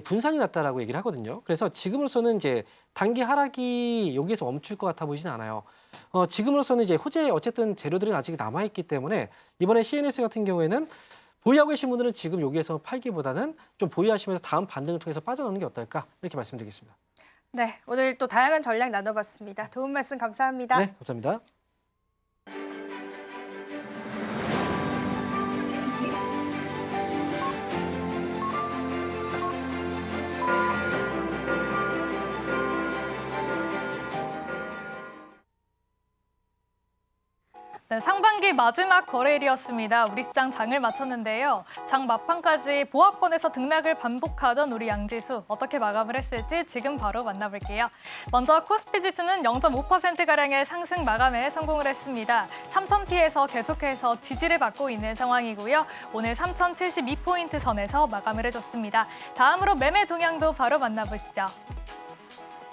분산이 났다라고 얘기를 하거든요. 그래서 지금으로서는 이제 단기 하락이 여기에서 멈출 것 같아 보이진 않아요. 지금으로서는 이제 호재 어쨌든 재료들은 아직 남아있기 때문에 이번에 CNS 같은 경우에는 보유하고 계신 분들은 지금 여기에서 팔기보다는 좀 보유하시면서 다음 반등을 통해서 빠져나오는 게 어떨까 이렇게 말씀드리겠습니다. 네, 오늘 또 다양한 전략 나눠봤습니다. 도움 말씀 감사합니다. 네, 감사합니다. 네, 상반기 마지막 거래일이었습니다. 우리 시장 장을 마쳤는데요. 장 막판까지 보합권에서 등락을 반복하던 우리 양지수 어떻게 마감을 했을지 지금 바로 만나볼게요. 먼저 코스피 지수는 0.5%가량의 상승 마감에 성공을 했습니다. 3,000피에서 계속해서 지지를 받고 있는 상황이고요. 오늘 3,072포인트 선에서 마감을 해줬습니다. 다음으로 매매 동향도 바로 만나보시죠.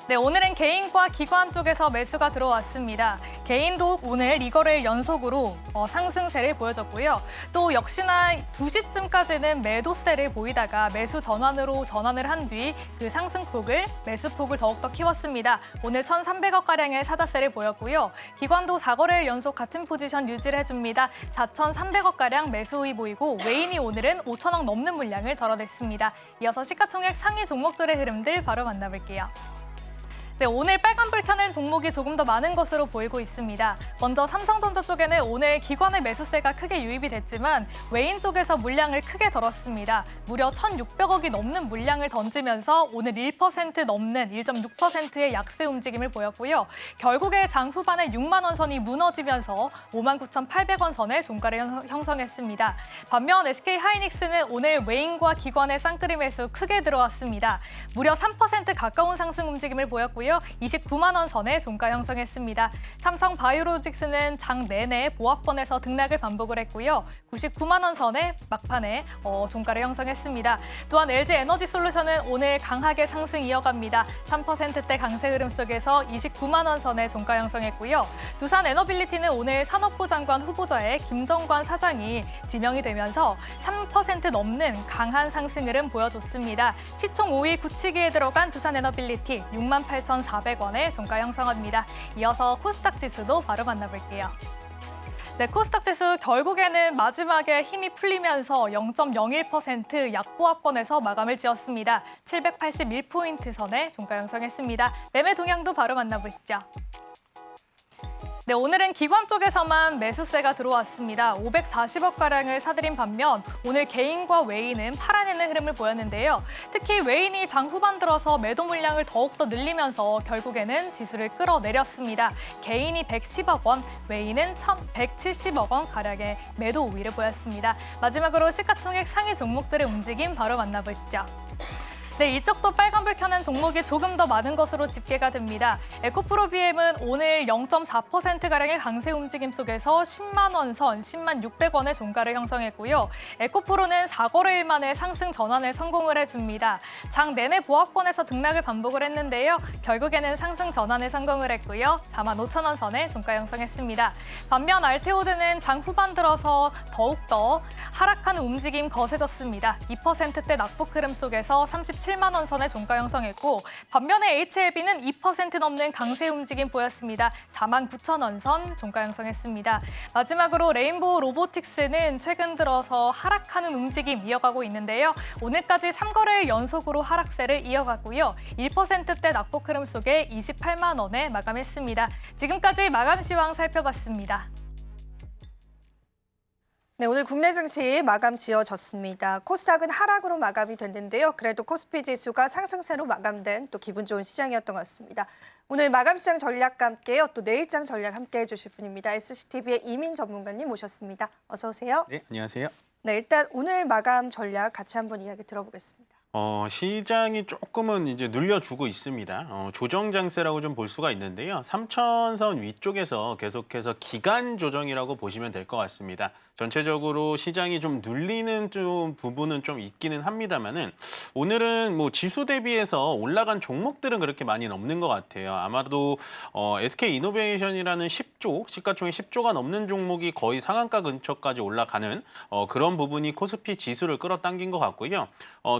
네, 오늘은 개인과 기관 쪽에서 매수가 들어왔습니다. 개인도 오늘 이거를 연속으로 상승세를 보여줬고요. 또 역시나 2시쯤까지는 매도세를 보이다가 매수 전환으로 전환을 한 뒤 그 상승폭을 매수폭을 더욱더 키웠습니다. 오늘 1,300억가량의 사자세를 보였고요. 기관도 4거래일 연속 같은 포지션 유지를 해줍니다. 4,300억가량 매수 우위 보이고 외인이 오늘은 5천억 넘는 물량을 덜어냈습니다. 이어서 시가총액 상위 종목들의 흐름들 바로 만나볼게요. 네, 오늘 빨간불 켜는 종목이 조금 더 많은 것으로 보이고 있습니다. 먼저 삼성전자 쪽에는 오늘 기관의 매수세가 크게 유입이 됐지만 외인 쪽에서 물량을 크게 덜었습니다. 무려 1,600억이 넘는 물량을 던지면서 오늘 1% 넘는 1.6%의 약세 움직임을 보였고요. 결국에 장 후반에 6만 원 선이 무너지면서 59,800원 선의 종가를 형성했습니다. 반면 SK하이닉스는 오늘 외인과 기관의 쌍끌이 매수 크게 들어왔습니다. 무려 3% 가까운 상승 움직임을 보였고요. 29만 원 선의 종가 형성했습니다. 삼성 바이오로직스는 장 내내 보합권에서 등락을 반복을 했고요. 99만 원 선의 막판에 종가를 형성했습니다. 또한 LG 에너지 솔루션은 오늘 강하게 상승 이어갑니다. 3%대 강세 흐름 속에서 29만 원 선의 종가 형성했고요. 두산 에너빌리티는 오늘 산업부 장관 후보자의 김정관 사장이 지명이 되면서 3% 넘는 강한 상승 흐름 보여줬습니다. 시총 5위 굳히기에 들어간 두산 에너빌리티 68,400원의 종가 형성합니다. 이어서 코스닥 지수도 바로 만나볼게요. 네, 코스닥 지수 결국에는 마지막에 힘이 풀리면서 0.01% 약보합권에서 마감을 지었습니다. 781포인트 선에 종가 형성했습니다. 매매 동향도 바로 만나보시죠. 네, 오늘은 기관 쪽에서만 매수세가 들어왔습니다. 540억가량을 사들인 반면 오늘 개인과 외인은 팔아내는 흐름을 보였는데요. 특히 외인이 장 후반 들어서 매도 물량을 더욱더 늘리면서 결국에는 지수를 끌어내렸습니다. 개인이 110억 원, 외인은 1,170억 원 가량의 매도 우위를 보였습니다. 마지막으로 시가총액 상위 종목들의 움직임 바로 만나보시죠. 네, 이쪽도 빨간불 켜는 종목이 조금 더 많은 것으로 집계가 됩니다. 에코프로비엠은 오늘 0.4%가량의 강세 움직임 속에서 10만 원 선, 10만 600원의 종가를 형성했고요. 에코프로는 4거래일 만에 상승 전환을 성공을 해줍니다. 장 내내 보합권에서 등락을 반복을 했는데요. 결국에는 상승 전환에 성공을 했고요. 4만 5천 원 선에 종가 형성했습니다. 반면 알테오드는 장 후반 들어서 더욱더 하락하는 움직임 거세졌습니다. 2%대 낙폭 흐름 속에서 37 47만 원 선의 종가 형성했고 반면에 HLB는 2% 넘는 강세 움직임 보였습니다. 4만 9천 원 선 종가 형성했습니다. 마지막으로 레인보우 로보틱스는 최근 들어서 하락하는 움직임 이어가고 있는데요. 오늘까지 3거래일 연속으로 하락세를 이어가고요. 1%대 낙폭 흐름 속에 28만 원에 마감했습니다. 지금까지 마감 시황 살펴봤습니다. 네, 오늘 국내 증시 마감 지어졌습니다. 코스닥은 하락으로 마감이 됐는데요. 그래도 코스피 지수가 상승세로 마감된 또 기분 좋은 시장이었던 것 같습니다. 오늘 마감 시장 전략과 함께요. 또 내일장 전략 함께 해주실 분입니다. SCTV의 이민 전문가님 모셨습니다. 어서 오세요. 네, 안녕하세요. 네, 일단 오늘 마감 전략 같이 한번 이야기 들어보겠습니다. 시장이 조금은 이제 눌려주고 있습니다. 조정 장세라고 좀 볼 수가 있는데요. 3천선 위쪽에서 계속해서 기간 조정이라고 보시면 될 것 같습니다. 전체적으로 시장이 좀 눌리는 좀 부분은 좀 있기는 합니다만은 오늘은 뭐 지수 대비해서 올라간 종목들은 그렇게 많이는 없는 것 같아요. 아마도 SK 이노베이션이라는 10조, 시가총액 10조가 넘는 종목이 거의 상한가 근처까지 올라가는 그런 부분이 코스피 지수를 끌어당긴 것 같고요.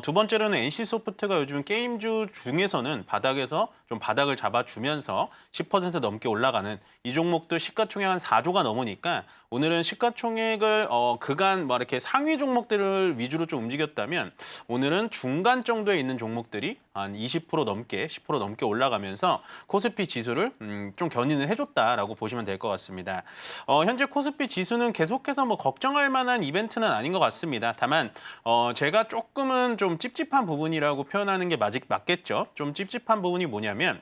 두 번째로는 NC소프트가 요즘 게임주 중에서는 바닥에서 좀 바닥을 잡아주면서 10% 넘게 올라가는 이 종목도 시가총액 한 4조가 넘으니까 오늘은 시가총액을 그간 뭐 이렇게 상위 종목들을 위주로 좀 움직였다면 오늘은 중간 정도에 있는 종목들이 한 20% 넘게 10% 넘게 올라가면서 코스피 지수를 좀 견인을 해줬다라고 보시면 될 것 같습니다. 현재 코스피 지수는 계속해서 뭐 걱정할 만한 이벤트는 아닌 것 같습니다. 다만 제가 조금은 좀 찝찝한 부분이라고 표현하는 게 맞겠죠. 좀 찝찝한 부분이 뭐냐면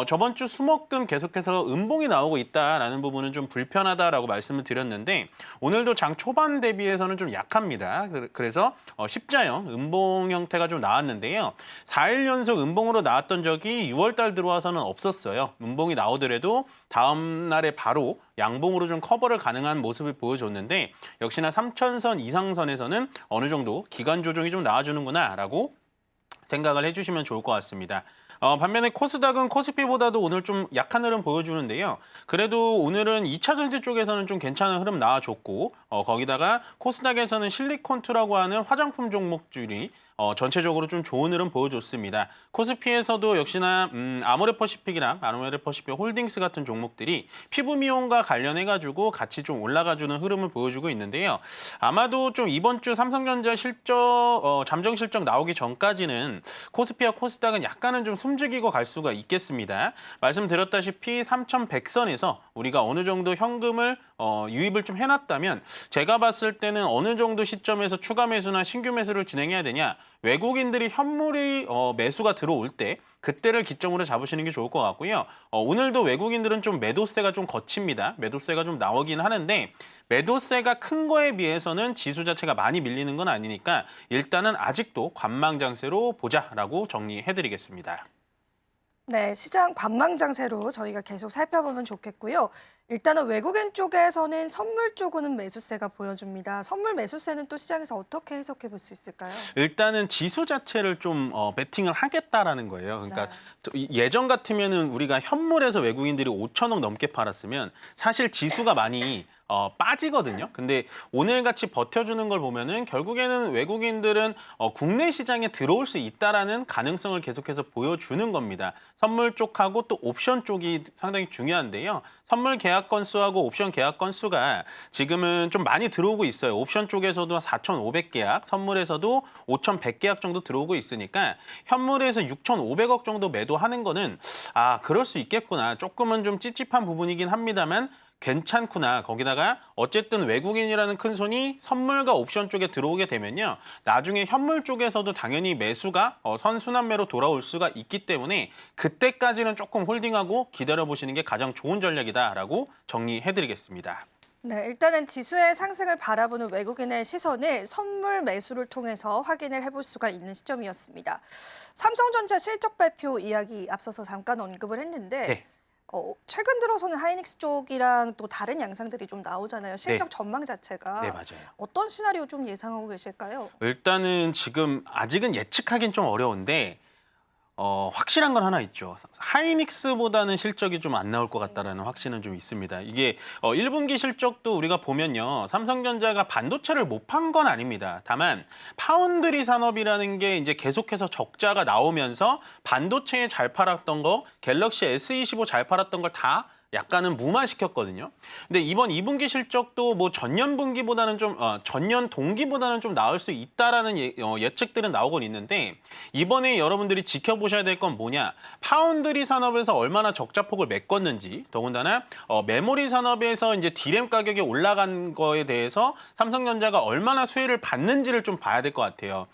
저번 주 수목금 계속해서 음봉이 나오고 있다라는 부분은 좀 불편하다라고 말씀을 드렸는데 오늘도 장 초반 대비해서는 좀 약합니다. 그래서 십자형 음봉 형태가 좀 나왔는데요. 4일 연속 음봉으로 나왔던 적이 6월달 들어와서는 없었어요. 음봉이 나오더라도 다음 날에 바로 양봉으로 좀 커버를 가능한 모습을 보여줬는데 역시나 3천선 이상선에서는 어느 정도 기간 조정이 좀 나와주는구나라고 생각을 해주시면 좋을 것 같습니다. 반면에 코스닥은 코스피보다도 오늘 좀 약한 흐름 보여주는데요. 그래도 오늘은 2차 전지 쪽에서는 좀 괜찮은 흐름 나와줬고 거기다가 코스닥에서는 실리콘2라고 하는 화장품 종목들이 전체적으로 좀 좋은 흐름 보여줬습니다. 코스피에서도 역시나 아모레퍼시픽이랑 아모레퍼시픽 홀딩스 같은 종목들이 피부 미용과 관련해가지고 같이 좀 올라가주는 흐름을 보여주고 있는데요. 아마도 좀 이번 주 삼성전자 실적, 잠정 실적 나오기 전까지는 코스피와 코스닥은 약간은 좀 숨죽이고 갈 수가 있겠습니다. 말씀드렸다시피 3,100선에서 우리가 어느 정도 현금을 유입을 좀 해놨다면 제가 봤을 때는 어느 정도 시점에서 추가 매수나 신규 매수를 진행해야 되냐 외국인들이 현물이 매수가 들어올 때 그때를 기점으로 잡으시는 게 좋을 것 같고요. 오늘도 외국인들은 좀 매도세가 좀 거칩니다. 매도세가 좀 나오긴 하는데 매도세가 큰 거에 비해서는 지수 자체가 많이 밀리는 건 아니니까 일단은 아직도 관망장세로 보자라고 정리해드리겠습니다. 네, 시장 관망장세로 저희가 계속 살펴보면 좋겠고요. 일단은 외국인 쪽에서는 선물 쪽은 매수세가 보여줍니다. 선물 매수세는 또 시장에서 어떻게 해석해 볼 수 있을까요? 일단은 지수 자체를 좀 베팅을 하겠다라는 거예요. 그러니까 네. 예전 같으면은 우리가 현물에서 외국인들이 5천억 넘게 팔았으면 사실 지수가 많이 빠지거든요. 근데 오늘같이 버텨주는 걸 보면은 결국에는 외국인들은 국내 시장에 들어올 수 있다라는 가능성을 계속해서 보여주는 겁니다. 선물 쪽하고 또 옵션 쪽이 상당히 중요한데요. 선물 계약 건수하고 옵션 계약 건수가 지금은 좀 많이 들어오고 있어요. 옵션 쪽에서도 4,500계약, 선물에서도 5,100계약 정도 들어오고 있으니까 현물에서 6,500억 정도 매도하는 거는 그럴 수 있겠구나. 조금은 좀 찝찝한 부분이긴 합니다만 괜찮구나. 거기다가 어쨌든 외국인이라는 큰 손이 선물과 옵션 쪽에 들어오게 되면요. 나중에 현물 쪽에서도 당연히 매수가 선순환매로 돌아올 수가 있기 때문에 그때까지는 조금 홀딩하고 기다려보시는 게 가장 좋은 전략이다라고 정리해드리겠습니다. 네, 일단은 지수의 상승을 바라보는 외국인의 시선을 선물 매수를 통해서 확인을 해볼 수가 있는 시점이었습니다. 삼성전자 실적 발표 이야기 앞서서 잠깐 언급을 했는데 네. 최근 들어서는 하이닉스 쪽이랑 또 다른 양상들이 좀 나오잖아요. 실적 전망 자체가. 네, 맞아요. 어떤 시나리오 좀 예상하고 계실까요? 일단은 지금 아직은 예측하기는 좀 어려운데 확실한 건 하나 있죠. 하이닉스보다는 실적이 좀 안 나올 것 같다라는 확신은 좀 있습니다. 이게 1분기 실적도 우리가 보면요. 삼성전자가 반도체를 못 판 건 아닙니다. 다만 파운드리 산업이라는 게 이제 계속해서 적자가 나오면서 반도체에 잘 팔았던 거, 갤럭시 S25 잘 팔았던 걸 다 약간은 무마시켰거든요. 근데 이번 2분기 실적도 뭐 전년 분기보다는 좀 전년 동기보다는 좀 나을 수 있다라는 예측들은 나오곤 있는데 이번에 여러분들이 지켜보셔야 될 건 뭐냐? 파운드리 산업에서 얼마나 적자폭을 메꿨는지, 더군다나 메모리 산업에서 이제 D램 가격이 올라간 거에 대해서 삼성전자가 얼마나 수혜를 받는지를 좀 봐야 될 것 같아요.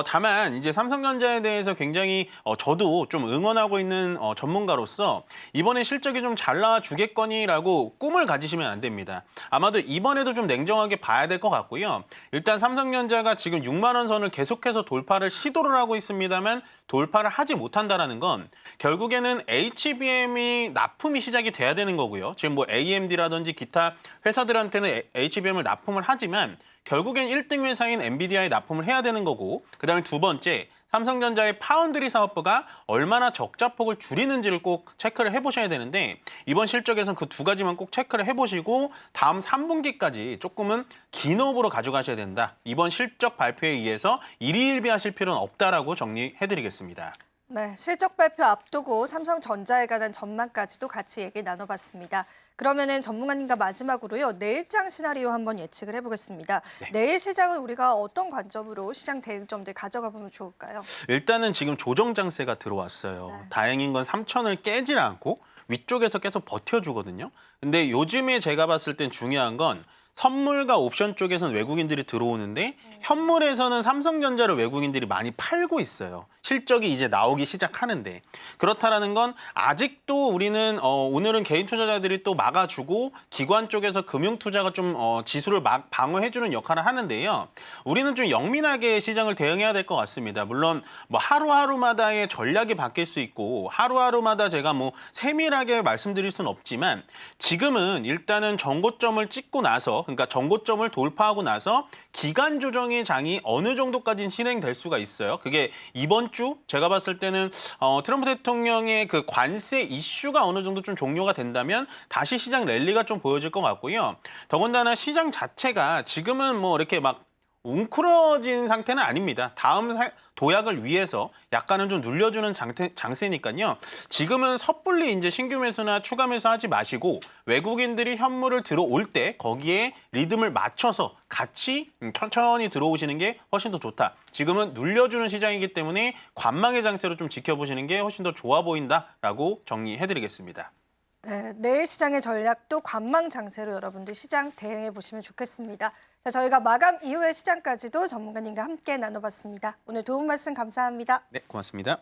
다만 이제 삼성전자에 대해서 굉장히 저도 좀 응원하고 있는 전문가로서 이번에 실적이 좀 잘 나와주겠거니라고 꿈을 가지시면 안 됩니다. 아마도 이번에도 좀 냉정하게 봐야 될 것 같고요. 일단 삼성전자가 지금 6만 원 선을 계속해서 돌파를 시도를 하고 있습니다만 돌파를 하지 못한다는 건 결국에는 HBM이 납품이 시작이 돼야 되는 거고요. 지금 뭐 AMD라든지 기타 회사들한테는 HBM을 납품을 하지만 결국엔 1등 회사인 엔비디아에 납품을 해야 되는 거고, 그다음에 두 번째, 삼성전자의 파운드리 사업부가 얼마나 적자폭을 줄이는지를 꼭 체크를 해보셔야 되는데 이번 실적에서는 그 두 가지만 꼭 체크를 해보시고 다음 3분기까지 조금은 긴 호흡으로 가져가셔야 된다. 이번 실적 발표에 의해서 일희일비하실 필요는 없다라고 정리해드리겠습니다. 네, 실적 발표 앞두고 삼성전자에 관한 전망까지도 같이 얘기 나눠봤습니다. 그러면은 전문가님과 마지막으로요, 내일장 시나리오 한번 예측을 해보겠습니다. 네. 내일 시장을 우리가 어떤 관점으로 시장 대응점들 가져가 보면 좋을까요? 일단은 지금 조정 장세가 들어왔어요. 네. 다행인 건 3천을 깨질 않고 위쪽에서 계속 버텨주거든요. 근데 요즘에 제가 봤을 땐 중요한 건 선물과 옵션 쪽에서는 외국인들이 들어오는데 현물에서는 삼성전자를 외국인들이 많이 팔고 있어요. 실적이 이제 나오기 시작하는데 그렇다라는 건 아직도 우리는 오늘은 개인 투자자들이 또 막아주고 기관 쪽에서 금융 투자가 좀 지수를 막 방어해주는 역할을 하는데요. 우리는 좀 영민하게 시장을 대응해야 될 것 같습니다. 물론 뭐 하루하루마다의 전략이 바뀔 수 있고 하루하루마다 제가 뭐 세밀하게 말씀드릴 수는 없지만 지금은 일단은 정고점을 찍고 나서, 그러니까 정고점을 돌파하고 나서 기간 조정의 장이 어느 정도까지는 진행될 수가 있어요. 그게 이번 주 제가 봤을 때는 트럼프 대통령의 그 관세 이슈가 어느 정도 좀 종료가 된다면 다시 시장 랠리가 좀 보여질 것 같고요. 더군다나 시장 자체가 지금은 뭐 이렇게 막 웅크러진 상태는 아닙니다. 다음 도약을 위해서 약간은 좀 눌려주는 장세니까요. 지금은 섣불리 이제 신규 매수나 추가 매수하지 마시고 외국인들이 현물을 들어올 때 거기에 리듬을 맞춰서 같이 천천히 들어오시는 게 훨씬 더 좋다. 지금은 눌려주는 시장이기 때문에 관망의 장세로 좀 지켜보시는 게 훨씬 더 좋아 보인다라고 정리해드리겠습니다. 네, 내일 시장의 전략도 관망 장세로 여러분들 시장 대응해 보시면 좋겠습니다. 자, 저희가 마감 이후의 시장까지도 전문가님과 함께 나눠봤습니다. 오늘 도움 말씀 감사합니다. 네, 고맙습니다.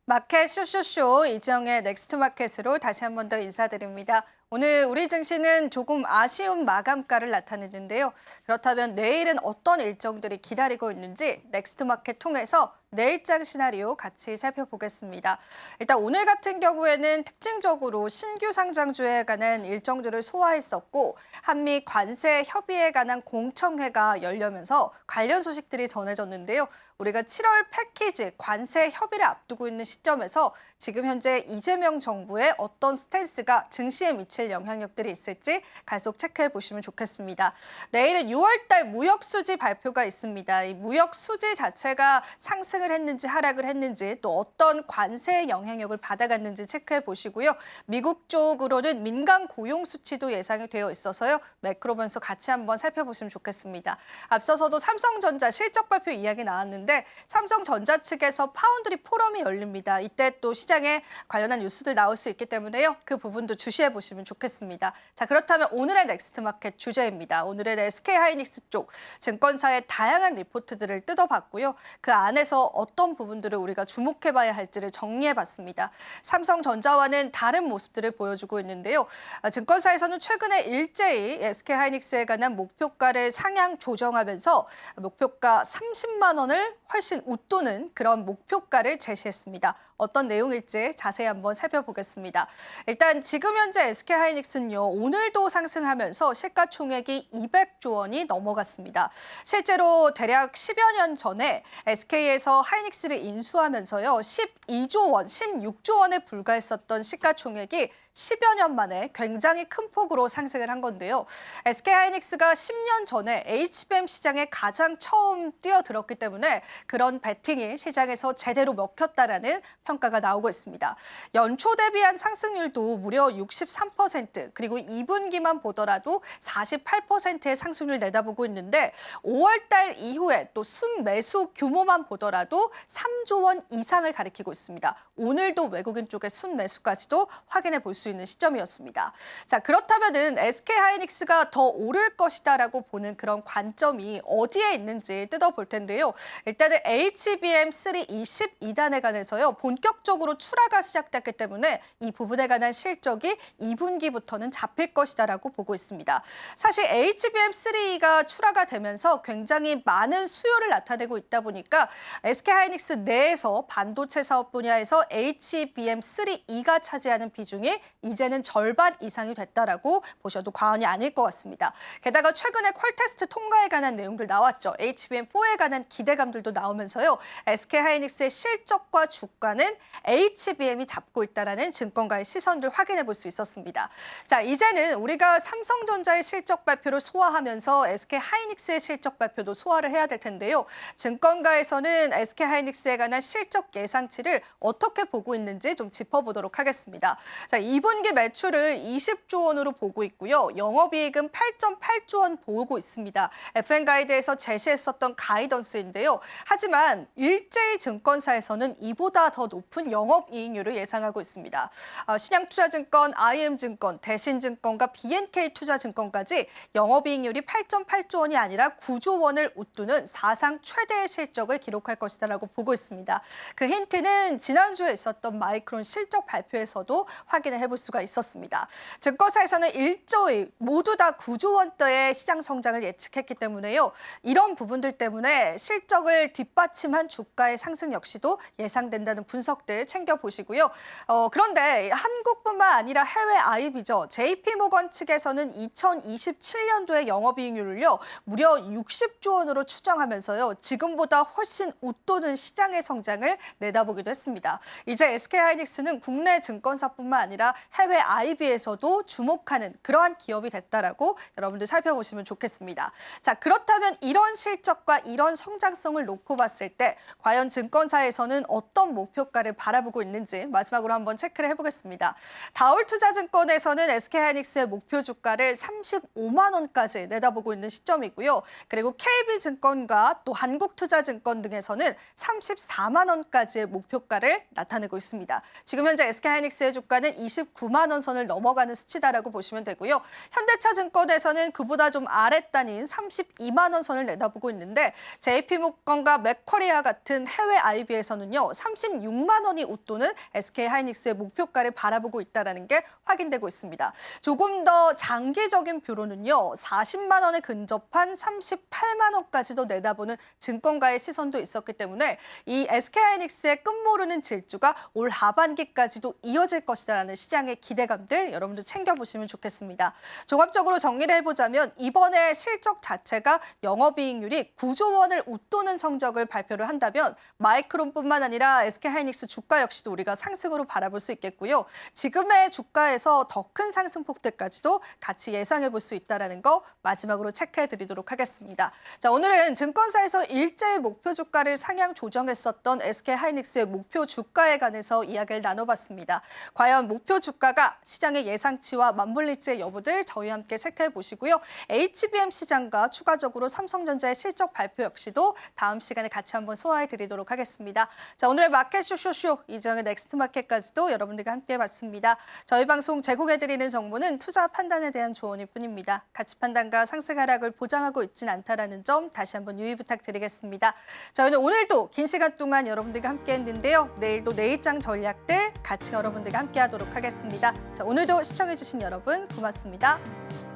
마켓 쇼쇼쇼 이지영의 넥스트 마켓으로 다시 한 번 더 인사드립니다. 오늘 우리 증시는 조금 아쉬운 마감가를 나타내는데요. 그렇다면 내일은 어떤 일정들이 기다리고 있는지 넥스트 마켓 통해서 내일장 시나리오 같이 살펴보겠습니다. 일단 오늘 같은 경우에는 특징적으로 신규 상장주에 관한 일정들을 소화했었고 한미 관세 협의에 관한 공청회가 열려면서 관련 소식들이 전해졌는데요. 우리가 7월 패키지 관세 협의를 앞두고 있는 시점에서 지금 현재 이재명 정부의 어떤 스탠스가 증시에 미칠 영향력들이 있을지 계속 체크해 보시면 좋겠습니다. 내일은 6월달 무역 수지 발표가 있습니다. 이 무역 수지 자체가 상승을 했는지 하락을 했는지 또 어떤 관세의 영향력을 받아갔는지 체크해 보시고요. 미국 쪽으로는 민간 고용 수치도 예상이 되어 있어서요. 매크로 변수 같이 한번 살펴보시면 좋겠습니다. 앞서서도 삼성전자 실적 발표 이야기 나왔는데 삼성전자 측에서 파운드리 포럼이 열립니다. 이때 또 시장에 관련한 뉴스들 나올 수 있기 때문에요. 그 부분도 주시해 보시면 좋겠습니다. 자, 그렇다면 오늘의 넥스트마켓 주제입니다. 오늘의 SK하이닉스 쪽 증권사의 다양한 리포트들을 뜯어봤고요. 그 안에서 어떤 부분들을 우리가 주목해봐야 할지를 정리해봤습니다. 삼성전자와는 다른 모습들을 보여주고 있는데요. 증권사에서는 최근에 일제히 SK하이닉스에 관한 목표가를 상향 조정하면서 목표가 30만 원을 훨씬 웃도는 그런 목표가를 제시했습니다. 어떤 내용일지 자세히 한번 살펴보겠습니다. 일단 지금 현재 SK하이닉스는요. 오늘도 상승하면서 시가총액이 200조 원이 넘어갔습니다. 실제로 대략 10여 년 전에 SK에서 하이닉스를 인수하면서요. 12조 원, 16조 원에 불과했었던 시가총액이 10여 년 만에 굉장히 큰 폭으로 상승을 한 건데요. SK하이닉스가 10년 전에 HBM 시장에 가장 처음 뛰어들었기 때문에 그런 배팅이 시장에서 제대로 먹혔다라는 평가가 나오고 있습니다. 연초 대비한 상승률도 무려 63%, 그리고 2분기만 보더라도 48%의 상승률 내다보고 있는데 5월 달 이후에 또 순매수 규모만 보더라도 3조 원 이상을 가리키고 있습니다. 오늘도 외국인 쪽의 순매수까지도 확인해 볼 수 있는 시점이었습니다. 자, 그렇다면은 SK하이닉스가 더 오를 것이다라고 보는 그런 관점이 어디에 있는지 뜯어볼 텐데요. 일단은 HBM3 22단에 관해서요. 본격적으로 출하가 시작됐기 때문에 이 부분에 관한 실적이 2분기부터는 잡힐 것이다라고 보고 있습니다. 사실 HBM3가 출하가 되면서 굉장히 많은 수요를 나타내고 있다 보니까 SK하이닉스 내에서 반도체 사업 분야에서 HBM3E가 차지하는 비중이 이제는 절반 이상이 됐다라고 보셔도 과언이 아닐 것 같습니다. 게다가 최근에 퀄테스트 통과에 관한 내용들 나왔죠. HBM4에 관한 기대감들도 나오면서요. SK하이닉스의 실적과 주가는 HBM이 잡고 있다라는 증권가의 시선들 확인해 볼 수 있었습니다. 자, 이제는 우리가 삼성전자의 실적 발표를 소화하면서 SK하이닉스의 실적 발표도 소화를 해야 될 텐데요. 증권가에서는 SK하이닉스에 관한 실적 예상치를 어떻게 보고 있는지 좀 짚어보도록 하겠습니다. 자, 2분기 매출을 20조 원으로 보고 있고요. 영업이익은 8.8조 원 보고 있습니다. FN가이드에서 제시했었던 가이던스인데요. 하지만 일제히 증권사에서는 이보다 더 높은 영업이익률을 예상하고 있습니다. 신양투자증권, IM증권, 대신증권과 BNK투자증권까지 영업이익률이 8.8조 원이 아니라 9조 원을 웃도는 사상 최대의 실적을 기록할 것이다라고 보고 있습니다. 그 힌트는 지난주에 있었던 마이크론 실적 발표에서도 확인을 해볼 수가 있었습니다. 증권사에서는 일조일 모두 다 9조 원대의 시장 성장을 예측했기 때문에요. 이런 부분들 때문에 실적을 뒷받침한 주가의 상승 역시도 예상된다는 분석들 챙겨보시고요. 그런데 한국뿐만 아니라 해외 IB죠. JP모건 측에서는 2027년도의 영업이익률을요. 무려 60조 원으로 추정하면서요. 지금보다 훨씬 웃도는 시장의 성장을 내다보기도 했습니다. 이제 SK하이닉스는 국내 증권사뿐만 아니라 해외 IB에서도 주목하는 그러한 기업이 됐다라고 여러분들 살펴보시면 좋겠습니다. 자, 그렇다면 이런 실적과 이런 성장성을 놓고 봤을 때 과연 증권사에서는 어떤 목표가를 바라보고 있는지 마지막으로 한번 체크를 해보겠습니다. 다올투자증권에서는 SK하이닉스의 목표 주가를 35만 원까지 내다보고 있는 시점이고요. 그리고 KB증권과 또 한국투자증권 등에서는 34만 원까지의 목표가를 나타내고 있습니다. 지금 현재 SK하이닉스의 주가는 29 39만 원 선을 넘어가는 수치다라고 보시면 되고요. 현대차증권에서는 그보다 좀 아랫단인 32만 원 선을 내다보고 있는데 JP모건과 맥쿼리와 같은 해외 IB에서는요. 36만 원이 웃도는 SK하이닉스의 목표가를 바라보고 있다는 게 확인되고 있습니다. 조금 더 장기적인 뷰로는요. 40만 원에 근접한 38만 원까지도 내다보는 증권가의 시선도 있었기 때문에 이 SK하이닉스의 끝모르는 질주가 올 하반기까지도 이어질 것이라는 시장의 기대감들 여러분들 챙겨보시면 좋겠습니다. 종합적으로 정리를 해보자면 이번에 실적 자체가 영업이익률이 9조 원을 웃도는 성적을 발표를 한다면 마이크론뿐만 아니라 SK하이닉스 주가 역시도 우리가 상승으로 바라볼 수 있겠고요. 지금의 주가에서 더 큰 상승폭들까지도 같이 예상해 볼 수 있다는 거 마지막으로 체크해 드리도록 하겠습니다. 자, 오늘은 증권사에서 일제히 목표 주가를 상향 조정했었던 SK하이닉스의 목표 주가에 관해서 이야기를 나눠봤습니다. 과연 목표 주가가 시장의 예상치와 맞물릴지의 여부들 저희와 함께 체크해 보시고요. HBM 시장과 추가적으로 삼성전자의 실적 발표 역시도 다음 시간에 같이 한번 소화해 드리도록 하겠습니다. 자, 오늘의 마켓 쇼쇼쇼 이정의 넥스트 마켓까지도 여러분들과 함께 봤습니다. 저희 방송 제공해드리는 정보는 투자 판단에 대한 조언일 뿐입니다. 가치 판단과 상승 하락을 보장하고 있진 않다라는 점 다시 한번 유의 부탁드리겠습니다. 저희는 오늘도 긴 시간 동안 여러분들과 함께 했는데요. 내일도 내일장 전략들 같이 여러분들과 함께 하도록 하겠습니다. 자, 오늘도 시청해주신 여러분 고맙습니다.